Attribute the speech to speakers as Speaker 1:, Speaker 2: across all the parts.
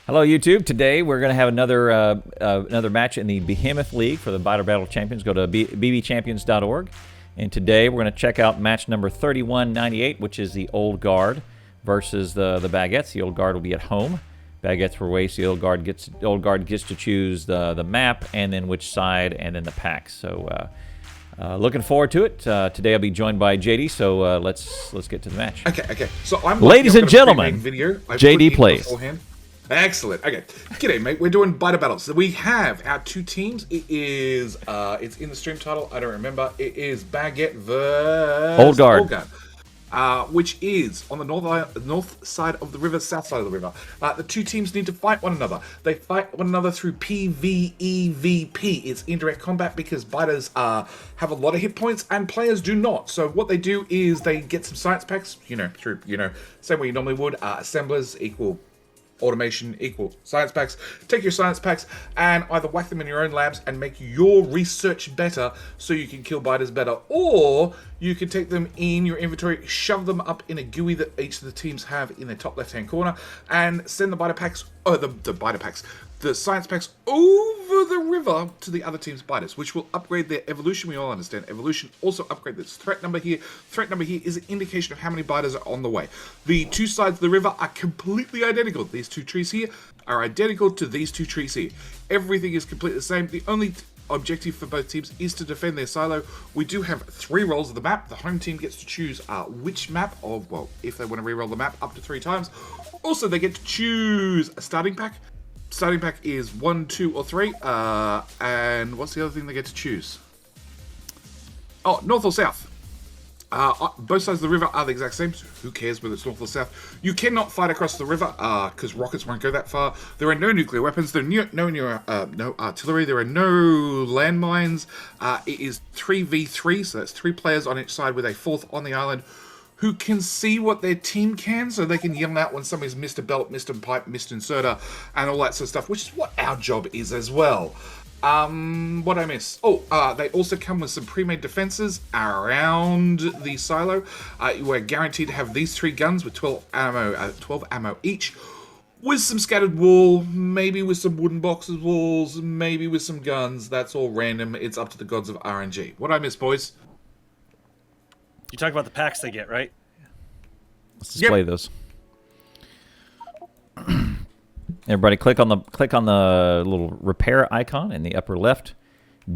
Speaker 1: Hello, YouTube. Today we're going to have another match in the Behemoth League for the Battle Champions. Go to bbchampions.org. And today we're going to check out match number 3198, which is the Old Guard versus the Baguettes. The Old Guard will be at home. Baguettes were away, so the Old Guard gets to choose the map and then which side and then the packs. So looking forward to it. Today I'll be joined by JD. So let's get to the match.
Speaker 2: Okay. So I'm
Speaker 1: ladies and gentlemen, JD plays.
Speaker 2: Excellent. Okay. G'day, mate. We're doing biter battles. So we have our two teams. It is it's in the stream title. I don't remember. It is Baguette versus
Speaker 1: Old Guard.
Speaker 2: Which is on the north side of the river, south side of the river. The two teams need to fight one another. They fight one another through PvEVP. It's indirect combat because biters have a lot of hit points and players do not. So what they do is they get some science packs, through same way you normally would. Assemblers equal automation equal science packs. Take your science packs and either whack them in your own labs and make your research better so you can kill biters better, or you can take them in your inventory, shove them up in a GUI that each of the teams have in their top left hand corner, and send the biter packs, the science packs over the river to the other team's biters, which will upgrade their evolution. We all understand evolution also upgrade this threat number here. Threat number here is an indication of how many biters are on the way. The two sides of the river are completely identical. These two trees here are identical to these two trees here. Everything is completely the same. The only objective for both teams is to defend their silo. We do have 3 rolls of the map. The home team gets to choose which map of, well, if they want to re-roll the map up to 3 times. Also, they get to choose a starting pack. Starting pack is 1, 2, or 3. And what's the other thing they get to choose? Oh, north or south. Both sides of the river are the exact same, so who cares whether it's north or south? You cannot fight across the river because rockets won't go that far. There are no nuclear weapons. There are no artillery. There are no landmines. It is 3v3, so that's 3 players on each side with a 4th on the island who can see what their team can, so they can yell out when somebody's missed a belt, missed a pipe, missed inserter, and all that sort of stuff, which is what our job is as well. What I miss? They also come with some pre-made defenses around the silo. You are guaranteed to have these 3 guns with 12 ammo each, with some scattered wool, maybe with some wooden boxes walls, maybe with some guns. That's all random. It's up to the gods of RNG. What I miss, boys?
Speaker 3: You talk about the packs they get, right?
Speaker 1: Let's display those. Everybody, click on the little repair icon in the upper left.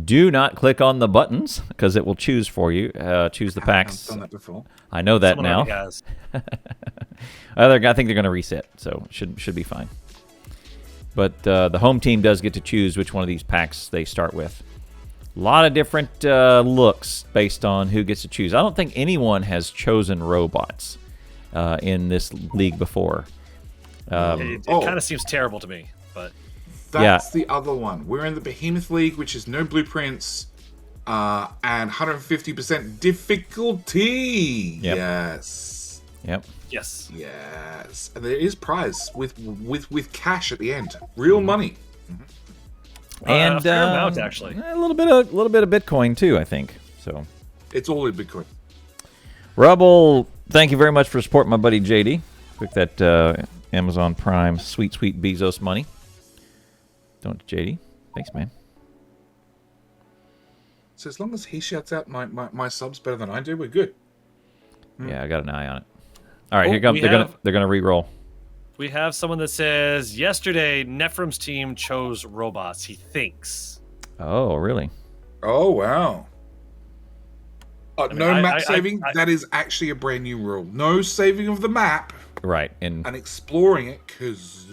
Speaker 1: Do not click on the buttons because it will choose for you. Choose the packs.
Speaker 2: I've done that before.
Speaker 1: I know that
Speaker 3: Someone
Speaker 1: now.
Speaker 3: has.
Speaker 1: I think they're going to reset, so should be fine. But the home team does get to choose which one of these packs they start with. A lot of different looks based on who gets to choose. I don't think anyone has chosen robots in this league before.
Speaker 3: It kind of seems terrible to me, but
Speaker 2: that's the other one. We're in the Behemoth League, which is no blueprints and 150% difficulty.
Speaker 1: Yep.
Speaker 2: Yes.
Speaker 1: Yep.
Speaker 3: yes.
Speaker 2: Yes. And there is prize with cash at the end, real money.
Speaker 1: And
Speaker 3: a fair amount, actually.
Speaker 1: A little bit of Bitcoin too, I think. So
Speaker 2: It's all in Bitcoin.
Speaker 1: Rubble, thank you very much for supporting my buddy JD. Quick that Amazon Prime sweet Bezos money. Don't JD. Thanks, man.
Speaker 2: So as long as he shouts out my subs better than I do, we're good.
Speaker 1: Yeah, I got an eye on it. All right, here comes. They're gonna re-roll.
Speaker 3: We have someone that says, yesterday, Nephrim's team chose robots, he thinks.
Speaker 1: Oh, really?
Speaker 2: Oh, wow. No map saving.
Speaker 3: I-
Speaker 2: that is actually a brand new rule. No saving of the map
Speaker 1: Right. And
Speaker 2: exploring it, because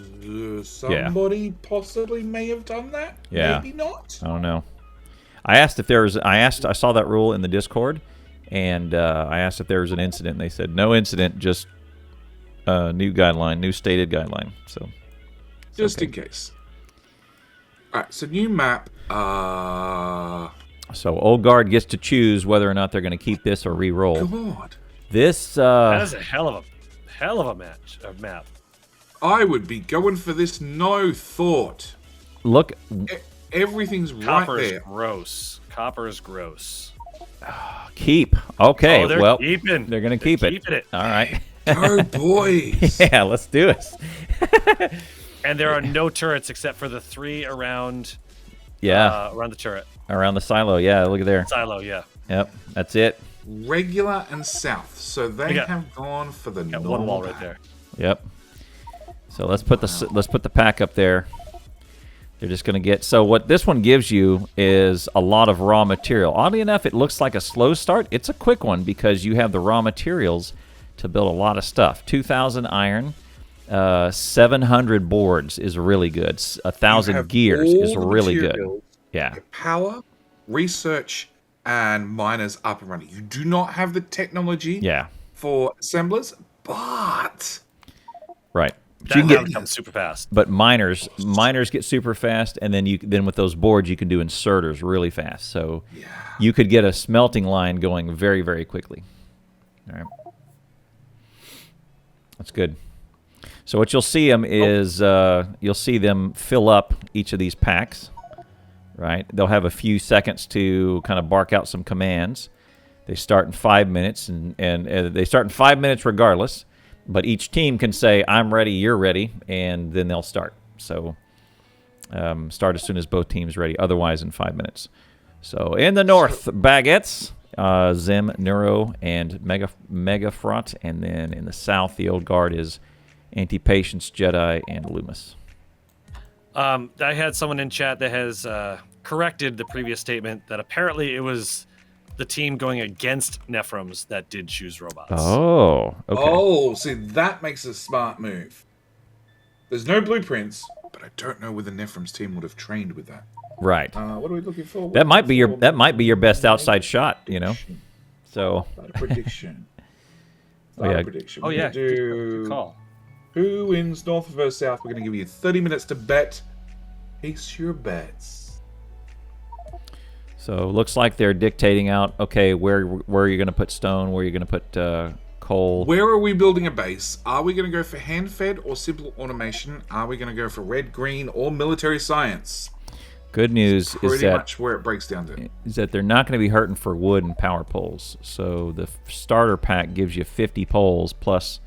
Speaker 2: somebody possibly may have done that.
Speaker 1: Yeah.
Speaker 2: Maybe not.
Speaker 1: I don't know. I saw that rule in the Discord, and I asked if there was an incident, and they said no incident, just new stated guideline. So
Speaker 2: just in case. All right, so new map.
Speaker 1: So Old Guard gets to choose whether or not they're going to keep this or re-roll.
Speaker 2: God,
Speaker 3: that is a hell of a map.
Speaker 2: I would be going for this. No thought.
Speaker 1: Look,
Speaker 2: Everything's
Speaker 3: Copper
Speaker 2: right
Speaker 3: is
Speaker 2: there.
Speaker 3: gross. Copper is gross.
Speaker 1: keep. Okay,
Speaker 3: they're
Speaker 1: well,
Speaker 3: keeping.
Speaker 1: they're going to keep it.
Speaker 3: Keeping it.
Speaker 1: All right.
Speaker 2: Go boys.
Speaker 1: Yeah, let's do it.
Speaker 3: And there are no turrets except for the 3 around. Around the turret.
Speaker 1: Around the silo. Yeah, look at there.
Speaker 3: Silo, yeah.
Speaker 1: Yep, that's it.
Speaker 2: Regular and south. So they have gone for the
Speaker 3: Got
Speaker 2: normal
Speaker 3: one wall right there.
Speaker 1: Yep. So let's put the pack up there. They're just going to get... So what this one gives you is a lot of raw material. Oddly enough, it looks like a slow start. It's a quick one because you have the raw materials to build a lot of stuff. 2,000 iron, 700 boards is really good. 1,000 gears is really good. Yeah.
Speaker 2: Power, research, and miners up and running. You do not have the technology for assemblers, but...
Speaker 1: Right.
Speaker 3: That you can get super fast.
Speaker 1: But miners get super fast, and then with those boards you can do inserters really fast. So you could get a smelting line going very, very quickly. All right, that's good. So what you'll see them is you'll see them fill up each of these packs. Right, they'll have a few seconds to kind of bark out some commands. They start in 5 minutes, and they start in 5 minutes regardless. But each team can say, I'm ready, you're ready, and then they'll start. So start as soon as both teams are ready, otherwise in 5 minutes. So in the north, Baguettes, Zim, Neuro, and Megafrot. And then in the south, the old guard is Antipatience, Jedi, and Lumis.
Speaker 3: I had someone in chat that has corrected the previous statement that apparently it was the team going against Nephrons that did choose robots.
Speaker 1: Oh, okay.
Speaker 2: Oh, see, that makes a smart move. There's no blueprints, but I don't know whether Nephrons team would have trained with that.
Speaker 1: Right.
Speaker 2: What are we looking for?
Speaker 1: That might be your best outside shot, you know. So.
Speaker 2: Prediction. Prediction.
Speaker 3: Oh yeah.
Speaker 2: Good
Speaker 3: call.
Speaker 2: Who wins North versus South? We're going to give you 30 minutes to bet. Place your bets.
Speaker 1: So looks like they're dictating out, okay, where are you going to put stone, where are you going to put coal.
Speaker 2: Where are we building a base? Are we going to go for hand-fed or simple automation? Are we going to go for red, green, or military science?
Speaker 1: Good news
Speaker 2: pretty much where it breaks down to.
Speaker 1: Is that they're not going to be hurting for wood and power poles. So the starter pack gives you 50 poles plus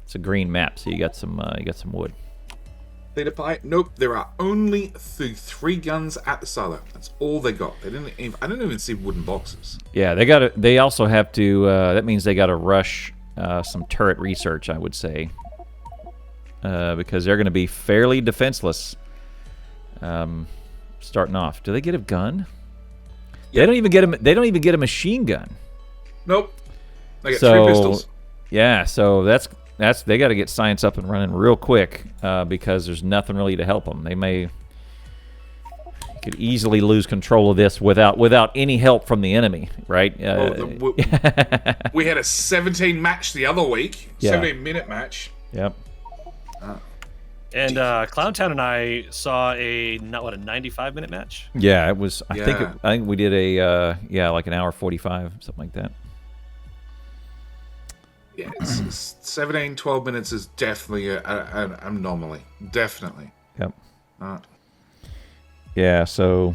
Speaker 1: it's a green map, so you got some wood.
Speaker 2: Theta Pi? Nope. There are only 3 guns at the silo. That's all they got. They didn't. I don't even see wooden boxes.
Speaker 1: Yeah, they got to. They also have to. That means they got to rush some turret research, I would say, because they're going to be fairly defenseless. Starting off, do they get a gun? Yep. They don't even get a. They don't even get a machine gun.
Speaker 2: Nope. They get 3 pistols.
Speaker 1: Yeah, so that's they got to get science up and running real quick because there's nothing really to help them. They could easily lose control of this without any help from the enemy, right?
Speaker 2: We had a 17 match the other week, 17-minute match.
Speaker 1: Yep.
Speaker 3: And Clowntown and I saw a 95-minute match.
Speaker 1: Yeah, it was. I think we did a like an hour 45, something like that.
Speaker 2: Yeah, 17, 12 minutes is definitely an anomaly. Definitely.
Speaker 1: Yep. Yeah, so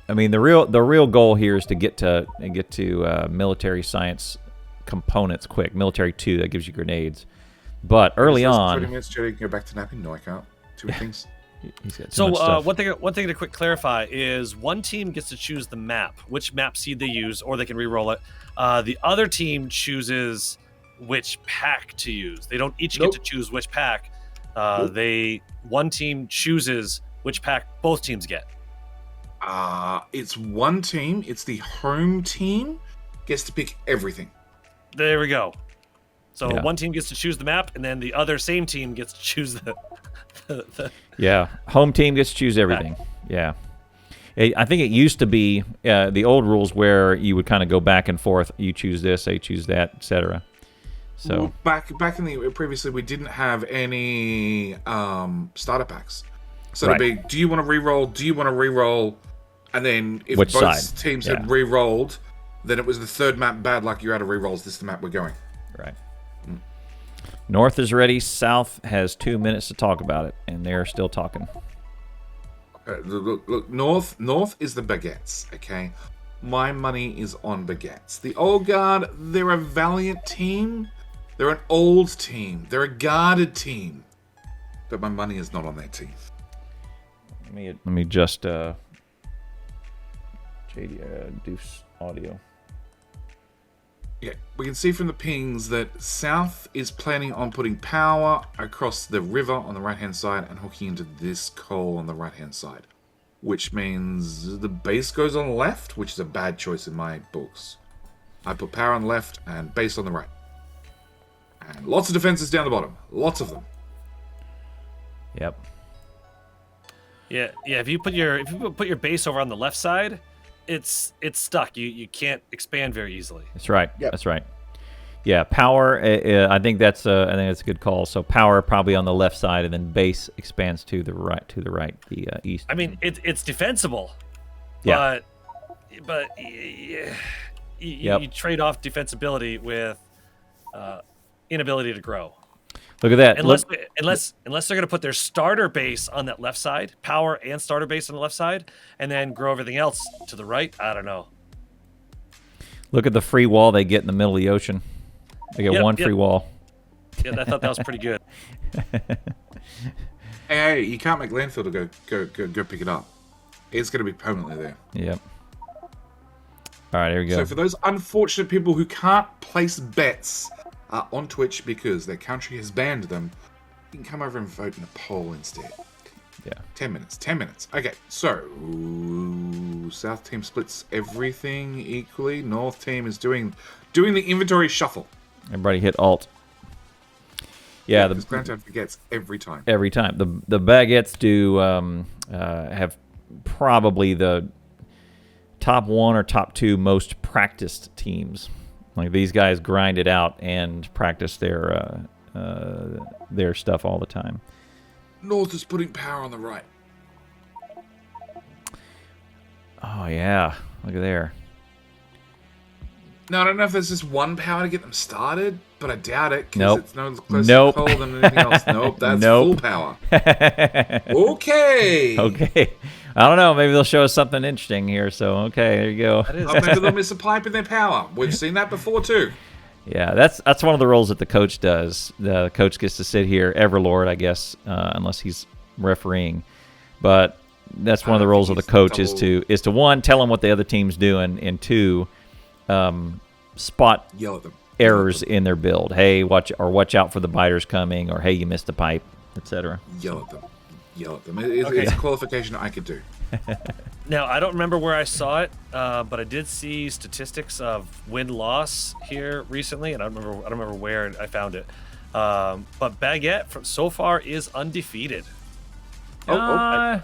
Speaker 1: I mean the real goal here is to get to military science components quick. Military 2, that gives you grenades. But early on,
Speaker 2: 20 minutes, Jerry, go back to napping. No, I can't. 2 things.
Speaker 3: So one thing to quick clarify is one team gets to choose the map, which map seed they use, or they can re-roll it. The other team chooses which pack to use. They don't each get to choose which pack. One team chooses which pack both teams get.
Speaker 2: It's one team. It's the home team gets to pick everything.
Speaker 3: There we go. So one team gets to choose the map, and then the other same team gets to choose the
Speaker 1: home team gets to choose everything. Pack. Yeah. I think it used to be the old rules where you would kind of go back and forth. You choose this, they choose that, etc. So
Speaker 2: back in the previously we didn't have any starter packs. So it'd be, do you want to re-roll? Do you want to re-roll? And then if
Speaker 1: which
Speaker 2: both
Speaker 1: side?
Speaker 2: Teams had re-rolled, then it was the third map. Bad luck, you're out of re-rolls. This is the map we're going.
Speaker 1: Right. North is ready. South has 2 minutes to talk about it, and they're still talking.
Speaker 2: Look, North is the Baguettes, okay? My money is on Baguettes. The old guard, they're a valiant team. They're an old team. They're a guarded team. but my money is not on their team.
Speaker 1: Let me just JD Deuce audio.
Speaker 2: Yeah, we can see from the pings that South is planning on putting power across the river on the right-hand side and hooking into this coal on the right-hand side, which means the base goes on the left, which is a bad choice in my books. I put power on the left and base on the right. And lots of defenses down the bottom. Lots of them.
Speaker 1: Yep.
Speaker 3: Yeah. If you put your base over on the left side, it's stuck. You can't expand very easily.
Speaker 1: That's right.
Speaker 2: Yep.
Speaker 1: That's right. Yeah, power. I think that's a good call. So power probably on the left side, and then base expands to the right, the east.
Speaker 3: I mean, it's defensible.
Speaker 1: Yeah.
Speaker 3: But you trade off defensibility with inability to grow.
Speaker 1: Look at that.
Speaker 3: Unless they're going to put their starter base on that left side, power and starter base on the left side, and then grow everything else to the right. I don't know.
Speaker 1: Look at the free wall they get in the middle of the ocean. They get one free wall.
Speaker 3: Yeah, I thought that was pretty good.
Speaker 2: Hey, you can't make landfill to go pick it up. It's going to be permanently there.
Speaker 1: Yep. All right, here we go.
Speaker 2: So for those unfortunate people who can't place bets on Twitch because their country has banned them, you can come over and vote in a poll instead.
Speaker 1: Yeah.
Speaker 2: 10 minutes. Okay, so South team splits everything equally. North team is doing the inventory shuffle.
Speaker 1: Everybody hit Alt. Yeah, the
Speaker 2: Clowntown forgets every time.
Speaker 1: Every time. The Baguettes do have probably the top one or top two most practiced teams. Like, these guys grind it out and practice their stuff all the time.
Speaker 2: North is putting power on the right.
Speaker 1: Oh yeah, look at there.
Speaker 2: Now, I don't know if there's just one power to get them started, but I doubt it, because
Speaker 1: Nope.
Speaker 2: it's no closer
Speaker 1: Nope.
Speaker 2: to coal than anything else. Nope, that's
Speaker 1: Nope.
Speaker 2: full power. Okay.
Speaker 1: Okay. I don't know. Maybe they'll show us something interesting here. So, okay, there you go.
Speaker 2: Maybe they'll miss a pipe in their power. We've seen that before, too.
Speaker 1: Yeah, that's one of the roles that the coach does. The coach gets to sit here, Everlord, I guess, unless he's refereeing. But that's one of the roles of the coach is to one, tell them what the other team's doing, and two, spot
Speaker 2: Yell at them.
Speaker 1: errors in their build. Hey, watch out for the biters coming, or hey, you missed a pipe, etc.
Speaker 2: Yell at them. It's a qualification I could do.
Speaker 3: Now, I don't remember where I saw it, but I did see statistics of win-loss here recently, and I don't remember where I found it. But Baguette so far is undefeated. I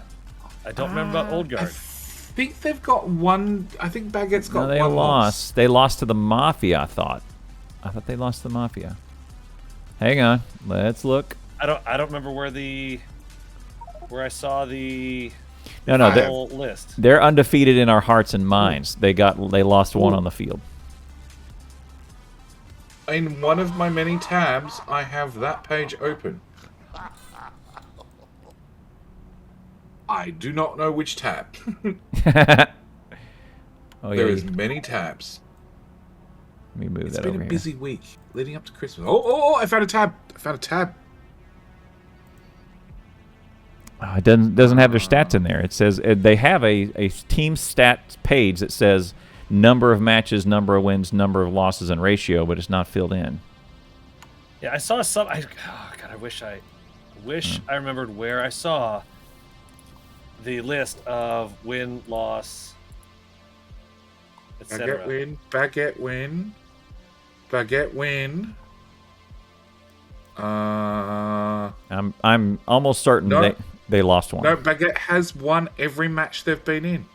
Speaker 3: don't remember about Old Guard.
Speaker 2: I think they've got one. I think Baguette's got
Speaker 1: No,
Speaker 2: one loss.
Speaker 1: They lost to the Mafia, I thought they lost to the Mafia. Hang on. Let's look.
Speaker 3: I don't remember where I saw the
Speaker 1: No,
Speaker 3: list.
Speaker 1: they're undefeated in our hearts and minds. They lost one on the field.
Speaker 2: In one of my many tabs, I have that page open. I do not know which tab. There is many tabs.
Speaker 1: Let me move
Speaker 2: It's
Speaker 1: that
Speaker 2: been
Speaker 1: over
Speaker 2: a
Speaker 1: here.
Speaker 2: busy week leading up to Christmas. Oh! I found a tab.
Speaker 1: It doesn't have their stats in there. It says they have a team stats page that says number of matches, number of wins, number of losses, and ratio, but it's not filled in.
Speaker 3: Yeah, I saw some. I wish I remembered where I saw the list of win, loss, etc.
Speaker 2: Baguette win.
Speaker 1: I'm almost certain they lost one.
Speaker 2: No, Baguette has won every match they've been in.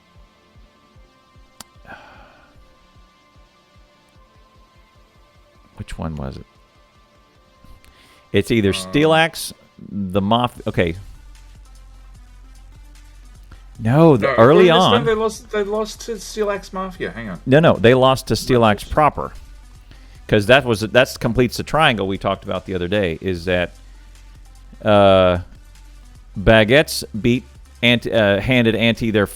Speaker 1: Which one was it? It's either Steel Axe, the Mafia. Okay. No, early on.
Speaker 2: They lost to Steel Axe Mafia. Hang on.
Speaker 1: No, they lost to Steel Axe proper. Because that completes the triangle we talked about the other day. Is that Baguettes beat handed Anti their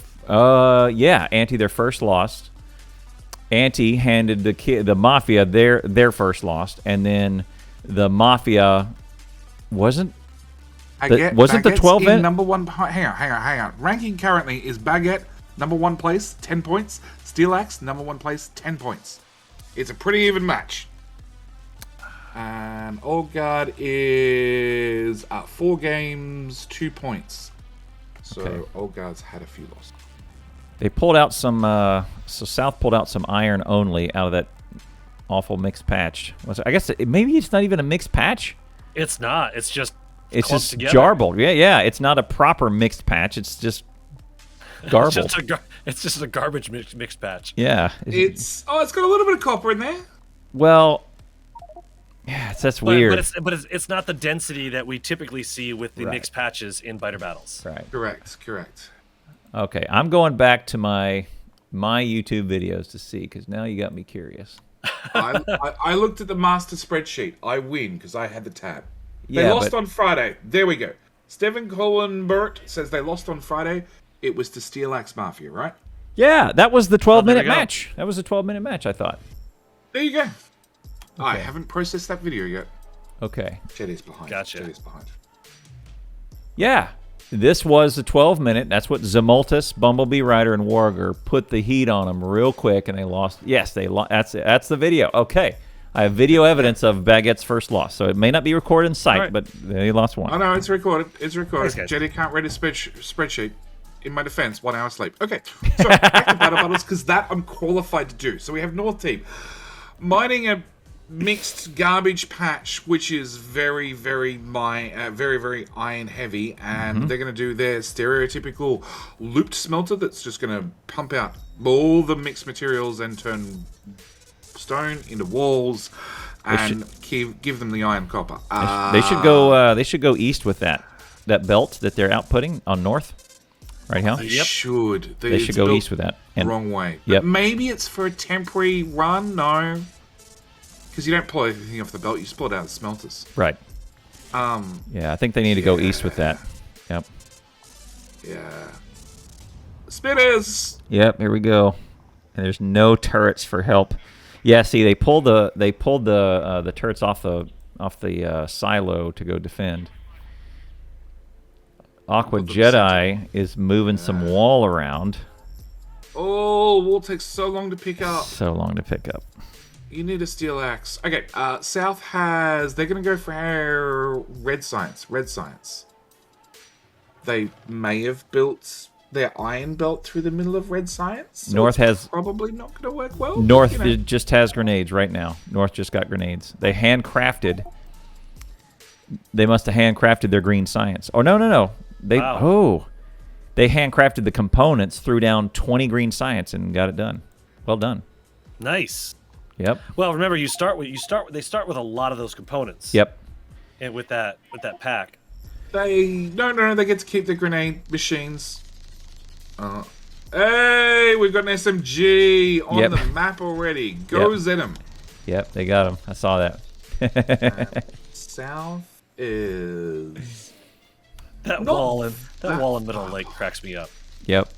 Speaker 1: first loss. Anti handed the Mafia their first loss, and then the Mafia wasn't. Wasn't the
Speaker 2: Baguettes
Speaker 1: 12
Speaker 2: in
Speaker 1: in?
Speaker 2: number one? Hang on. Ranking currently is Baguette number one place, 10 points. Steel Axe number one place, 10 points. It's a pretty even match. And Old Guard is 4 games, 2 points. So
Speaker 1: Okay.
Speaker 2: Old Guard's had a few losses.
Speaker 1: They pulled out some. So South pulled out some iron only out of that awful mixed patch. I guess maybe it's not even a mixed patch.
Speaker 3: It's not. It's just
Speaker 1: It's
Speaker 3: clumped
Speaker 1: just
Speaker 3: together.
Speaker 1: garbled. Yeah. It's not a proper mixed patch. It's just garbled.
Speaker 3: It's just a garbage mix patch.
Speaker 1: Yeah.
Speaker 2: It's got a little bit of copper in there.
Speaker 1: Well. Yeah, that's weird.
Speaker 3: But it's not the density that we typically see with the
Speaker 1: Right.
Speaker 3: mixed patches in biter battles.
Speaker 1: Right.
Speaker 2: Correct.
Speaker 1: Okay, I'm going back to my YouTube videos to see, because now you got me curious.
Speaker 2: I looked at the master spreadsheet. I win because I had the tab. They
Speaker 1: Yeah,
Speaker 2: lost
Speaker 1: but-
Speaker 2: on Friday. There we go. Stephen Collenbert says they lost on Friday. It was to Steel Axe Mafia, right?
Speaker 1: Yeah, that was the 12-minute
Speaker 3: we go.
Speaker 1: match. That was a 12-minute match, I thought.
Speaker 2: There you go. I haven't processed that video yet.
Speaker 1: Okay.
Speaker 2: Jetty's behind.
Speaker 3: Gotcha.
Speaker 2: Jetty's behind.
Speaker 1: Yeah, this was a 12-minute. That's what Zamultus, Bumblebee Rider, and Warger put the heat on them real quick, and they lost. Yes, they lost. That's the video. Okay. I have video evidence of Baguette's first loss, so it may not be recorded in sight,
Speaker 3: Right.
Speaker 1: but they lost one.
Speaker 2: Oh, no, it's recorded. It's recorded.
Speaker 3: Thanks, guys.
Speaker 2: Jetty can't read a spreadsheet. In my defense, 1 hour sleep. Okay, so back to battle battles, because that I'm qualified to do. So we have North Team mining a mixed garbage patch, which is very, very iron heavy, and they're going to do their stereotypical looped smelter that's just going to pump out all the mixed materials and turn stone into walls and give them the iron copper.
Speaker 1: They should go. They should go east with that belt that they're outputting on north. Right, Hal?
Speaker 2: They
Speaker 3: Yep.
Speaker 2: should.
Speaker 1: They should go east with that. And
Speaker 2: Wrong way.
Speaker 1: Yep.
Speaker 2: But maybe it's for a temporary run. No, because you don't pull everything off the belt. You just pull it out of the smelters.
Speaker 1: right. Yeah, I think they need to go east with that. Yep.
Speaker 2: Yeah. Spitters.
Speaker 1: Yep. Here we go. And there's no turrets for help. Yeah. See, they pulled the turrets off the silo to go defend. Aquajedi is moving some wall around.
Speaker 2: Oh, wall takes so long to pick up.
Speaker 1: So long to pick up.
Speaker 2: You need a steel axe. Okay. South has. They're gonna go for red science. Red science. They may have built their iron belt through the middle of red science. So
Speaker 1: North has
Speaker 2: probably not gonna work well.
Speaker 1: North
Speaker 2: but, you know.
Speaker 1: just has grenades right now. North just got grenades. They handcrafted. They must have handcrafted their green science. Oh no. They they handcrafted the components, threw down 20 green science, and got it done. Well done.
Speaker 3: Nice.
Speaker 1: Yep.
Speaker 3: Well, remember they start with a lot of those components.
Speaker 1: Yep.
Speaker 3: And with that pack.
Speaker 2: They they get to keep the grenade machines. Hey, we've got an SMG on
Speaker 1: Yep.
Speaker 2: the map already. Go
Speaker 1: Yep.
Speaker 2: Zenom.
Speaker 1: Yep. They got him. I saw that.
Speaker 2: South is
Speaker 3: That
Speaker 2: Not
Speaker 3: wall in
Speaker 2: that
Speaker 3: Middle Lake cracks me up.
Speaker 1: Yep.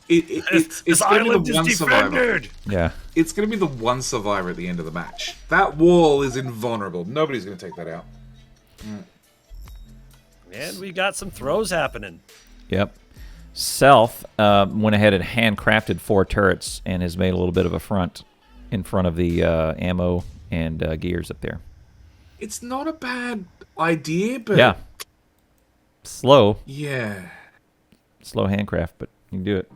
Speaker 2: it's
Speaker 3: This
Speaker 2: going to
Speaker 3: island
Speaker 2: be
Speaker 3: is
Speaker 2: the one survivor.
Speaker 3: defended.
Speaker 1: Yeah.
Speaker 2: It's going to be the one survivor at the end of the match. That wall is invulnerable. Nobody's going to take that out.
Speaker 3: And we got some throws happening.
Speaker 1: Yep. South went ahead and handcrafted 4 turrets and has made a little bit of a front in front of the ammo and gears up there.
Speaker 2: It's not a bad idea, but
Speaker 1: Yeah. Slow handcraft, but you can do it.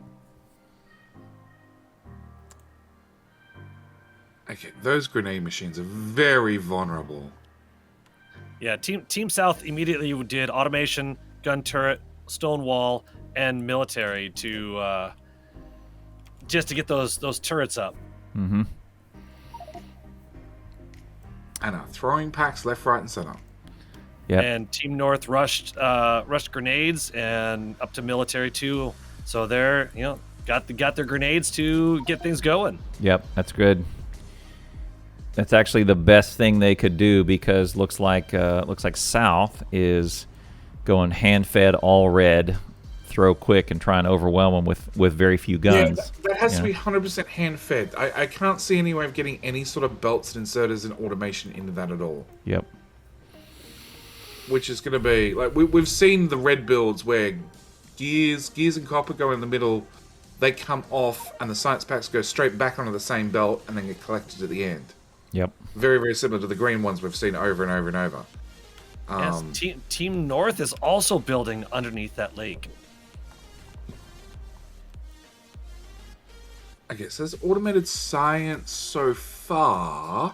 Speaker 2: Okay, those grenade machines are very vulnerable.
Speaker 3: Yeah, Team South immediately did automation, gun turret, stone wall, and military to just to get those turrets up.
Speaker 1: Mm-hmm.
Speaker 2: And throwing packs left, right, and center.
Speaker 1: Yep.
Speaker 3: And Team North rushed grenades and up to military too. So they're got their grenades to get things going.
Speaker 1: Yep, that's good. That's actually the best thing they could do, because looks like South is going hand-fed all red, throw quick, and try and overwhelm them with very few guns.
Speaker 2: Yeah, that has to be 100% hand-fed. I can't see any way of getting any sort of belts and inserters and automation into that at all.
Speaker 1: Yep.
Speaker 2: which is going to be like we've seen the red builds where gears and copper go in the middle, they come off, and the science packs go straight back onto the same belt and then get collected at the end.
Speaker 1: Yep.
Speaker 2: Very, very similar to the green ones we've seen over and over and over.
Speaker 3: Yes, Team North is also building underneath that lake.
Speaker 2: Okay, so there's automated science so far,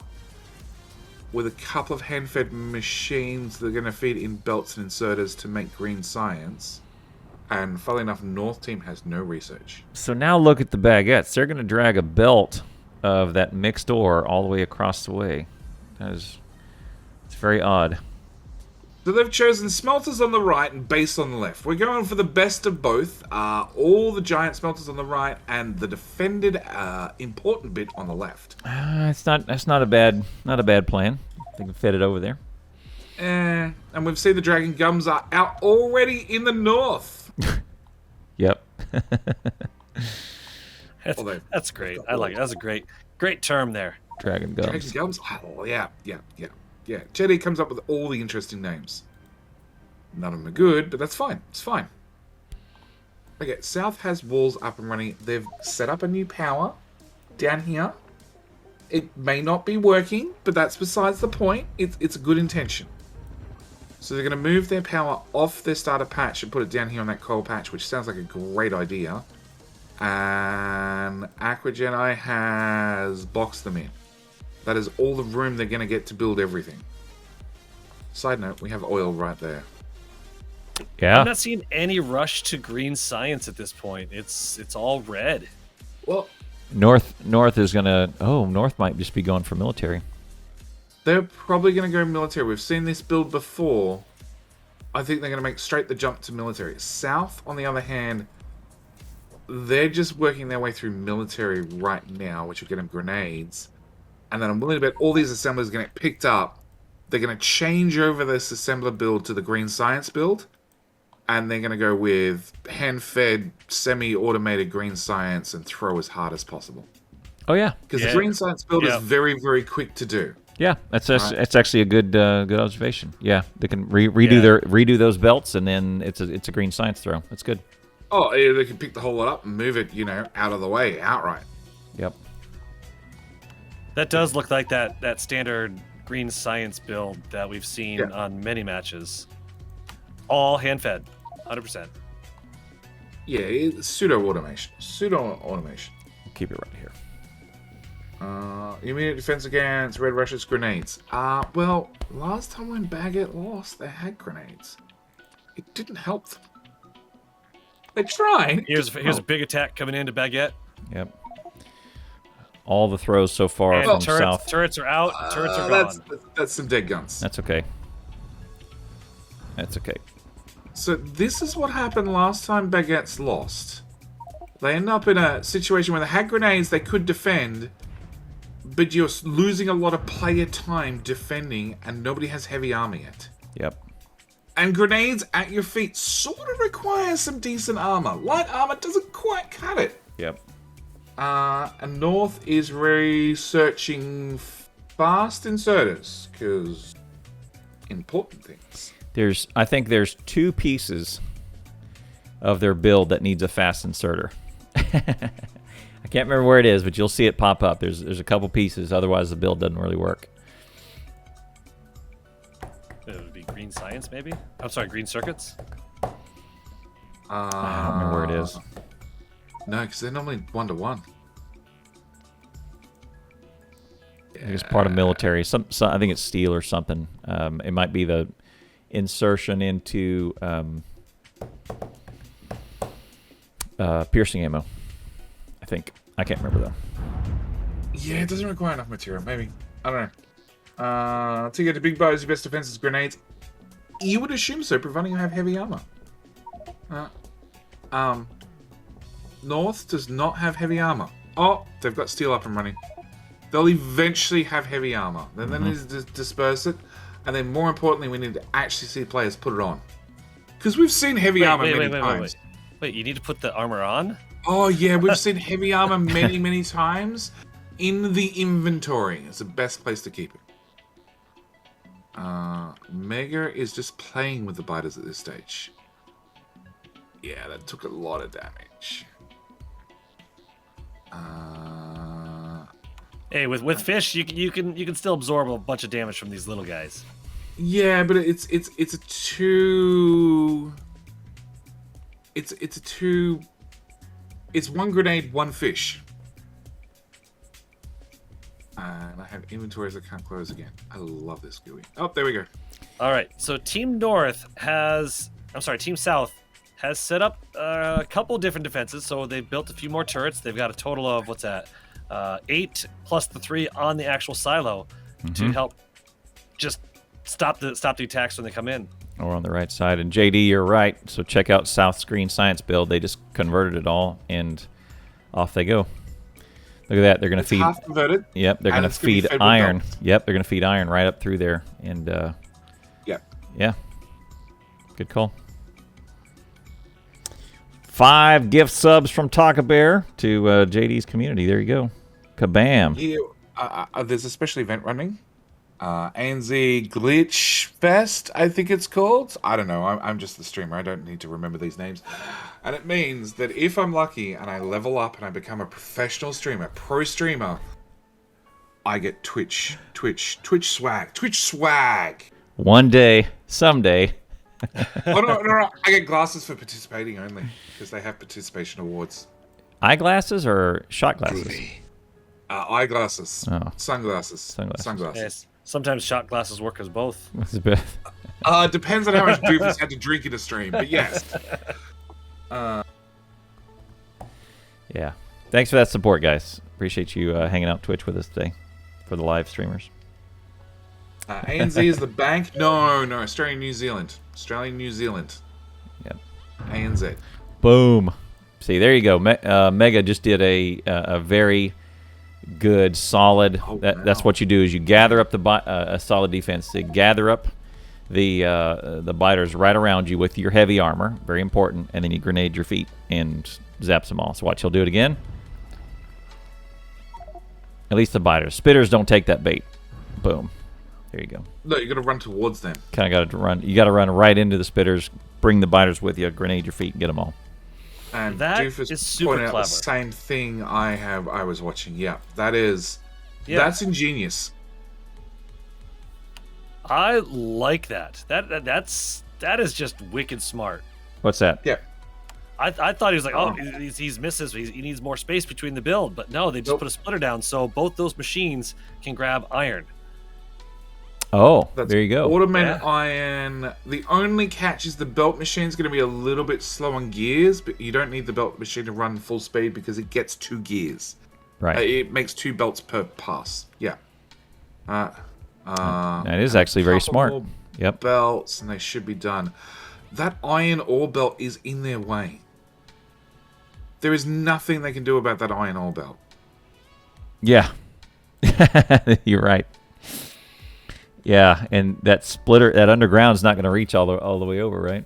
Speaker 2: with a couple of hand-fed machines that are going to feed in belts and inserters to make green science. And funnily enough, North team has no research.
Speaker 1: So now look at the Baguettes. They're going to drag a belt of that mixed ore all the way across the way. It's very odd.
Speaker 2: So they've chosen smelters on the right and base on the left. We're going for the best of both. All the giant smelters on the right and the defended important bit on the left.
Speaker 1: That's not a bad plan. They can fit it over there.
Speaker 2: And we've seen the dragon gums are out already in the north.
Speaker 1: Yep.
Speaker 3: That's great. I like it. That's a great term there.
Speaker 1: Dragon gums.
Speaker 2: Dragon gums? Oh, yeah. Jedi comes up with all the interesting names. None of them are good, but that's fine. It's fine. Okay, South has walls up and running. They've set up a new power down here. It may not be working, but that's besides the point. It's a good intention. So they're going to move their power off their starter patch and put it down here on that coal patch, which sounds like a great idea. And Aquajedi has boxed them in. That is all the room they're going to get to build everything. Side note, we have oil right there.
Speaker 1: Yeah.
Speaker 3: I'm not seeing any rush to green science at this point. It's all red.
Speaker 2: Well,
Speaker 1: North is going to... Oh, North might just be going for military.
Speaker 2: They're probably going to go military. We've seen this build before. I think they're going to make straight the jump to military. South, on the other hand, they're just working their way through military right now, which will get them grenades. And then I'm willing to bet all these assemblers are going to get picked up. They're going to change over this assembler build to the green science build. And they're going to go with hand-fed, semi-automated green science and throw as hard as possible.
Speaker 1: Oh, yeah.
Speaker 2: Because the green science build is very, very quick to do.
Speaker 1: Yeah, that's actually a good observation. Yeah, they can redo those belts, and then it's a green science throw. That's good.
Speaker 2: Oh, yeah, they can pick the whole lot up and move it, out of the way, outright.
Speaker 1: Yep.
Speaker 3: That does look like that standard green science build that we've seen on many matches. All hand-fed, 100%.
Speaker 2: Yeah, it's pseudo-automation.
Speaker 1: Keep it right here.
Speaker 2: Immediate defense against Red Russia's grenades. Well, last time when Baguette lost, they had grenades. It didn't help them. They tried.
Speaker 3: Here's a big attack coming into Baguette.
Speaker 1: Yep. All the throws so far
Speaker 3: and
Speaker 1: from south.
Speaker 3: Turrets are out. Turrets are gone.
Speaker 2: That's some dead guns.
Speaker 1: That's okay. That's okay.
Speaker 2: So this is what happened last time Baguettes lost. They end up in a situation where they had grenades they could defend, but you're losing a lot of player time defending, and nobody has heavy armor yet.
Speaker 1: Yep.
Speaker 2: And grenades at your feet sort of require some decent armor. Light armor doesn't quite cut it.
Speaker 1: Yep.
Speaker 2: And North is researching fast inserters, because important things.
Speaker 1: I think there's two pieces of their build that needs a fast inserter. I can't remember where it is, but you'll see it pop up. There's a couple pieces, otherwise the build doesn't really work.
Speaker 3: It would be green science, maybe? I'm sorry, green circuits?
Speaker 1: I don't remember where it is.
Speaker 2: No, because they're normally 1-to-1.
Speaker 1: I think it's part of military. I think it's steel or something. It might be the insertion into piercing ammo. I think. I can't remember though.
Speaker 2: Yeah, it doesn't require enough material. Maybe. I don't know. To get to big bows, your best defense is grenades. You would assume so, providing you have heavy armor. North does not have heavy armor. Oh, they've got steel up and running. They'll eventually have heavy armor. Then they need to disperse it. And then more importantly, we need to actually see players put it on. Because we've seen heavy armor many times.
Speaker 3: Wait, you need to put the armor on?
Speaker 2: Oh, yeah, we've seen heavy armor many, many times in the inventory. It's the best place to keep it. Mega is just playing with the biters at this stage. Yeah, that took a lot of damage.
Speaker 3: Hey, with fish, you can still absorb a bunch of damage from these little guys.
Speaker 2: Yeah, but it's a two. It's a two. It's one grenade, one fish. And I have inventories that can't close again. I love this GUI. Oh, there we go.
Speaker 3: All right, so Team South has set up a couple different defenses. So they've built a few more turrets. They've got a total of, 8 plus the 3 on the actual silo to help just stop the attacks when they come in.
Speaker 1: Or on the right side. And JD, you're right. So check out South's Green Science build. They just converted it all, and off they go. Look at that. They're going to feed.
Speaker 2: Half converted.
Speaker 1: Yep, they're going to feed iron. Yep, they're going to feed iron right up through there. And yeah, good call. 5 gift subs from Taka Bear to JD's community. There you go. Kabam.
Speaker 2: Yeah, there's a special event running. ANZ Glitch Fest, I think it's called. I don't know. I'm just the streamer. I don't need to remember these names. And it means that if I'm lucky and I level up and I become a professional streamer, pro streamer, I get Twitch swag.
Speaker 1: One day, someday.
Speaker 2: Oh, no. I get glasses for participating only because they have participation awards.
Speaker 1: Eyeglasses or shot glasses?
Speaker 2: Eyeglasses.
Speaker 1: Oh.
Speaker 2: Sunglasses.
Speaker 3: Yes. Sometimes shot glasses work as both.
Speaker 2: Depends on how much Doofus had to drink in a stream, but yes.
Speaker 1: Yeah. Thanks for that support, guys. Appreciate you hanging out Twitch with us today for the live streamers.
Speaker 2: ANZ is the bank? No, Australia, New Zealand. Yep. ANZ.
Speaker 1: Boom. See, there you go. Mega just did a very good, solid. That's what you do is you gather up a solid defense. You gather up the biters right around you with your heavy armor, very important, and then you grenade your feet and zaps them all. So watch, he'll do it again. At least the biters. Spitters don't take that bait. Boom. There you go.
Speaker 2: No, you got to run towards them.
Speaker 1: Kind of got to run. You got to run right into the spitters. Bring the biters with you. Grenade your feet and get them all.
Speaker 2: And
Speaker 3: that
Speaker 2: Doofus
Speaker 3: is super
Speaker 2: pointed out
Speaker 3: clever.
Speaker 2: the same thing I was watching. Yeah, that's ingenious.
Speaker 3: I like that. That is just wicked smart.
Speaker 1: What's that?
Speaker 2: Yeah.
Speaker 3: I thought he was like, he's misses. He needs more space between the build, but no, they just put a splitter down so both those machines can grab iron.
Speaker 1: Oh, there you go.
Speaker 2: Automated iron. The only catch is the belt machine is going to be a little bit slow on gears, but you don't need the belt machine to run full speed because it gets 2 gears.
Speaker 1: Right.
Speaker 2: It makes 2 belts per pass. Yeah.
Speaker 1: That is actually very smart. Yep.
Speaker 2: Belts, and they should be done. That iron ore belt is in their way. There is nothing they can do about that iron ore belt.
Speaker 1: Yeah. You're right. Yeah, and that splitter, that underground's not going to reach all the way over, right?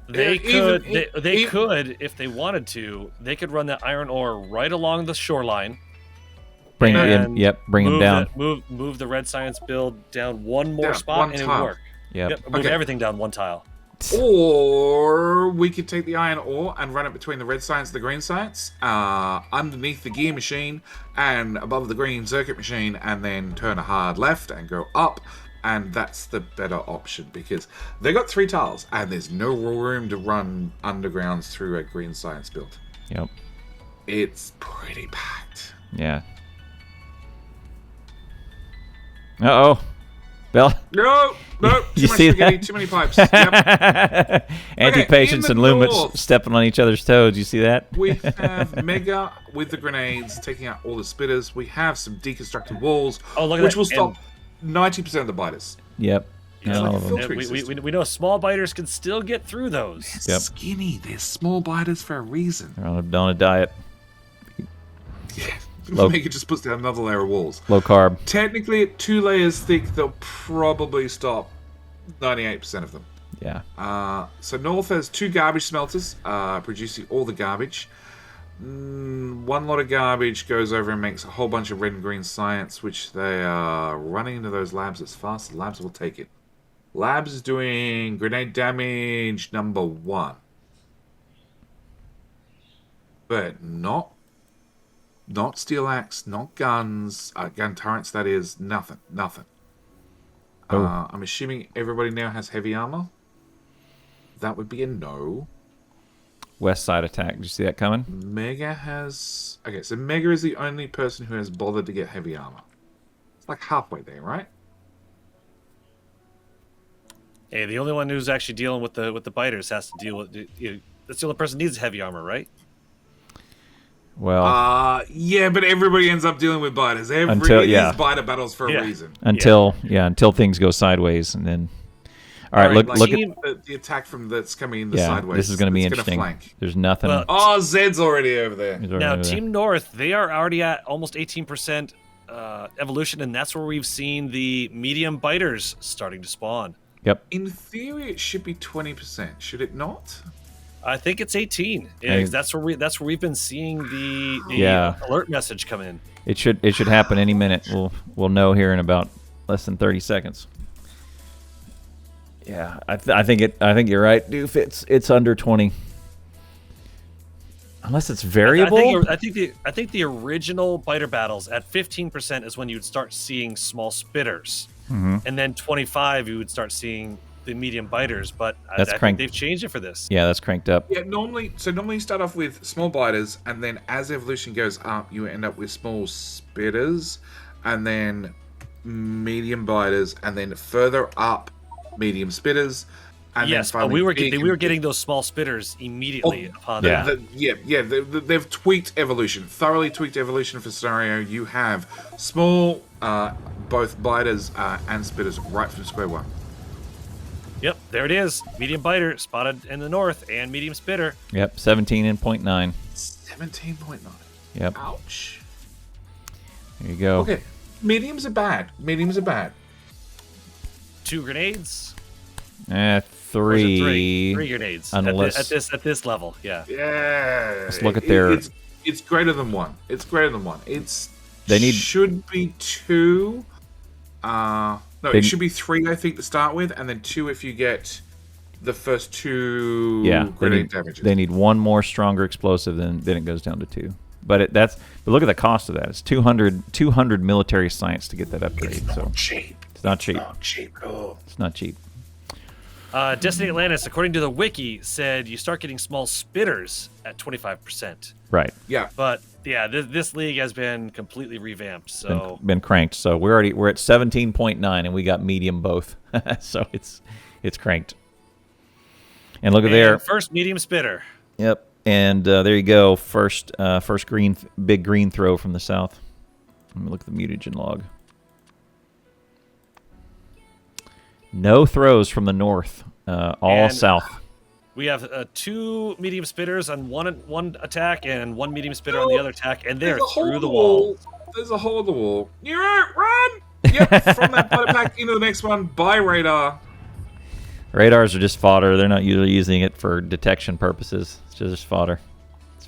Speaker 3: They could, if they wanted to, they could run that iron ore right along the shoreline.
Speaker 1: Bring it in. Yep, bring them down.
Speaker 3: Move the red science build down one more spot, and it would work.
Speaker 1: Yep.
Speaker 3: Move everything down one tile.
Speaker 2: Or we could take the iron ore and run it between the red science and the green science, underneath the gear machine and above the green circuit machine, and then turn a hard left and go up, and that's the better option because they got 3 tiles and there's no room to run undergrounds through a green science build.
Speaker 1: Yep.
Speaker 2: It's pretty packed.
Speaker 1: Yeah. Uh-oh. Bill?
Speaker 2: No, too
Speaker 1: You
Speaker 2: much
Speaker 1: see
Speaker 2: spaghetti,
Speaker 1: that?
Speaker 2: too many pipes. Yep.
Speaker 1: Antipatience and Lumis stepping on each other's toes. You see that?
Speaker 2: We have Mega with the grenades taking out all the spitters. We have some deconstructed walls, which will stop 90% of the biters.
Speaker 1: Yep.
Speaker 2: It's like a filtering system.
Speaker 3: We know small biters can still get through those.
Speaker 2: They're skinny. They're small biters for a reason.
Speaker 1: They're on a diet.
Speaker 2: Yeah. Mega just puts down another layer of walls.
Speaker 1: Low carb.
Speaker 2: Technically, at 2 layers thick, they'll probably stop 98% of them.
Speaker 1: Yeah.
Speaker 2: So North has 2 garbage smelters, producing all the garbage. One lot of garbage goes over and makes a whole bunch of red and green science, which they are running into those labs as fast as labs will take it. Labs is doing grenade damage number 1. But not steel axe, not guns, gun turrets, that is, nothing.
Speaker 1: Oh.
Speaker 2: I'm assuming everybody now has heavy armor. That would be a no.
Speaker 1: West side attack. Did you see that coming?
Speaker 2: Mega has... Okay, so Mega is the only person who has bothered to get heavy armor. It's like halfway there, right?
Speaker 3: Hey, the only one who's actually dealing with the biters has to deal with... That's the only person who needs heavy armor, right?
Speaker 1: Well...
Speaker 2: yeah, but everybody ends up dealing with biters. These biter battles for a reason.
Speaker 1: Until things go sideways, and then... All right, look
Speaker 2: at the attack that's coming in the sideways.
Speaker 1: This is going to be interesting. There's nothing.
Speaker 2: Well, Zed's already over there.
Speaker 3: Now, Team North, they are already at almost 18% evolution, and that's where we've seen the medium biters starting to spawn.
Speaker 1: Yep.
Speaker 2: In theory, it should be 20%. Should it not?
Speaker 3: I think it's 18. That's where we've been seeing the alert message come in.
Speaker 1: It should happen any minute. We'll know here in about less than 30 seconds. Yeah, I think you're right, Doof. It's under 20, unless it's variable.
Speaker 3: I think the original biter battles at 15% is when you'd start seeing small spitters, and then 25 you would start seeing the medium biters. But I think they've changed it for this.
Speaker 1: Yeah, that's cranked up.
Speaker 2: Yeah, normally you start off with small biters, and then as evolution goes up, you end up with small spitters, and then medium biters, and then further up, medium spitters, and
Speaker 3: yes,
Speaker 2: then
Speaker 3: but we were getting those small spitters immediately upon that.
Speaker 2: They've tweaked evolution, thoroughly tweaked evolution for scenario. You have small, both biters and spitters right from square one.
Speaker 3: Yep, there it is. Medium biter spotted in the north, and medium spitter.
Speaker 1: Yep, 17.9.
Speaker 2: 17.9.
Speaker 1: Yep.
Speaker 2: Ouch.
Speaker 1: There you go.
Speaker 2: Okay, mediums are bad.
Speaker 3: 2 grenades.
Speaker 1: 3.
Speaker 3: 3 grenades.
Speaker 1: Unless
Speaker 3: at this level, yeah.
Speaker 2: Yeah.
Speaker 1: Let's look at their.
Speaker 2: It's greater than 1.
Speaker 1: They
Speaker 2: should be 2. It should be 3, I think, to start with, and then 2 if you get the first 2 grenade damages.
Speaker 1: They need 1 more stronger explosive, then it goes down to 2. But look at the cost of that. It's 200 military science to get that upgrade.
Speaker 2: It's not cheap.
Speaker 1: It's not cheap.
Speaker 2: It's not cheap at all.
Speaker 1: It's not cheap.
Speaker 3: Destiny Atlantis, according to the wiki, said you start getting small spitters at 25%.
Speaker 1: Right.
Speaker 2: Yeah.
Speaker 3: But yeah, this league has been completely revamped. So
Speaker 1: been cranked. So we're at 17.9, and we got medium both. So it's cranked. And look at there.
Speaker 3: First medium spitter.
Speaker 1: Yep. And there you go. First big green throw from the south. Let me look at the mutagen log. No throws from the north. All south.
Speaker 3: We have 2 medium spitters on one attack and 1 medium spitter on the other attack, and they're through the wall.
Speaker 2: There's a hole in the wall. You're out, run! Yep, from that butter pack into the next one. By radar.
Speaker 1: Radars are just fodder. They're not usually using it for detection purposes. It's just fodder.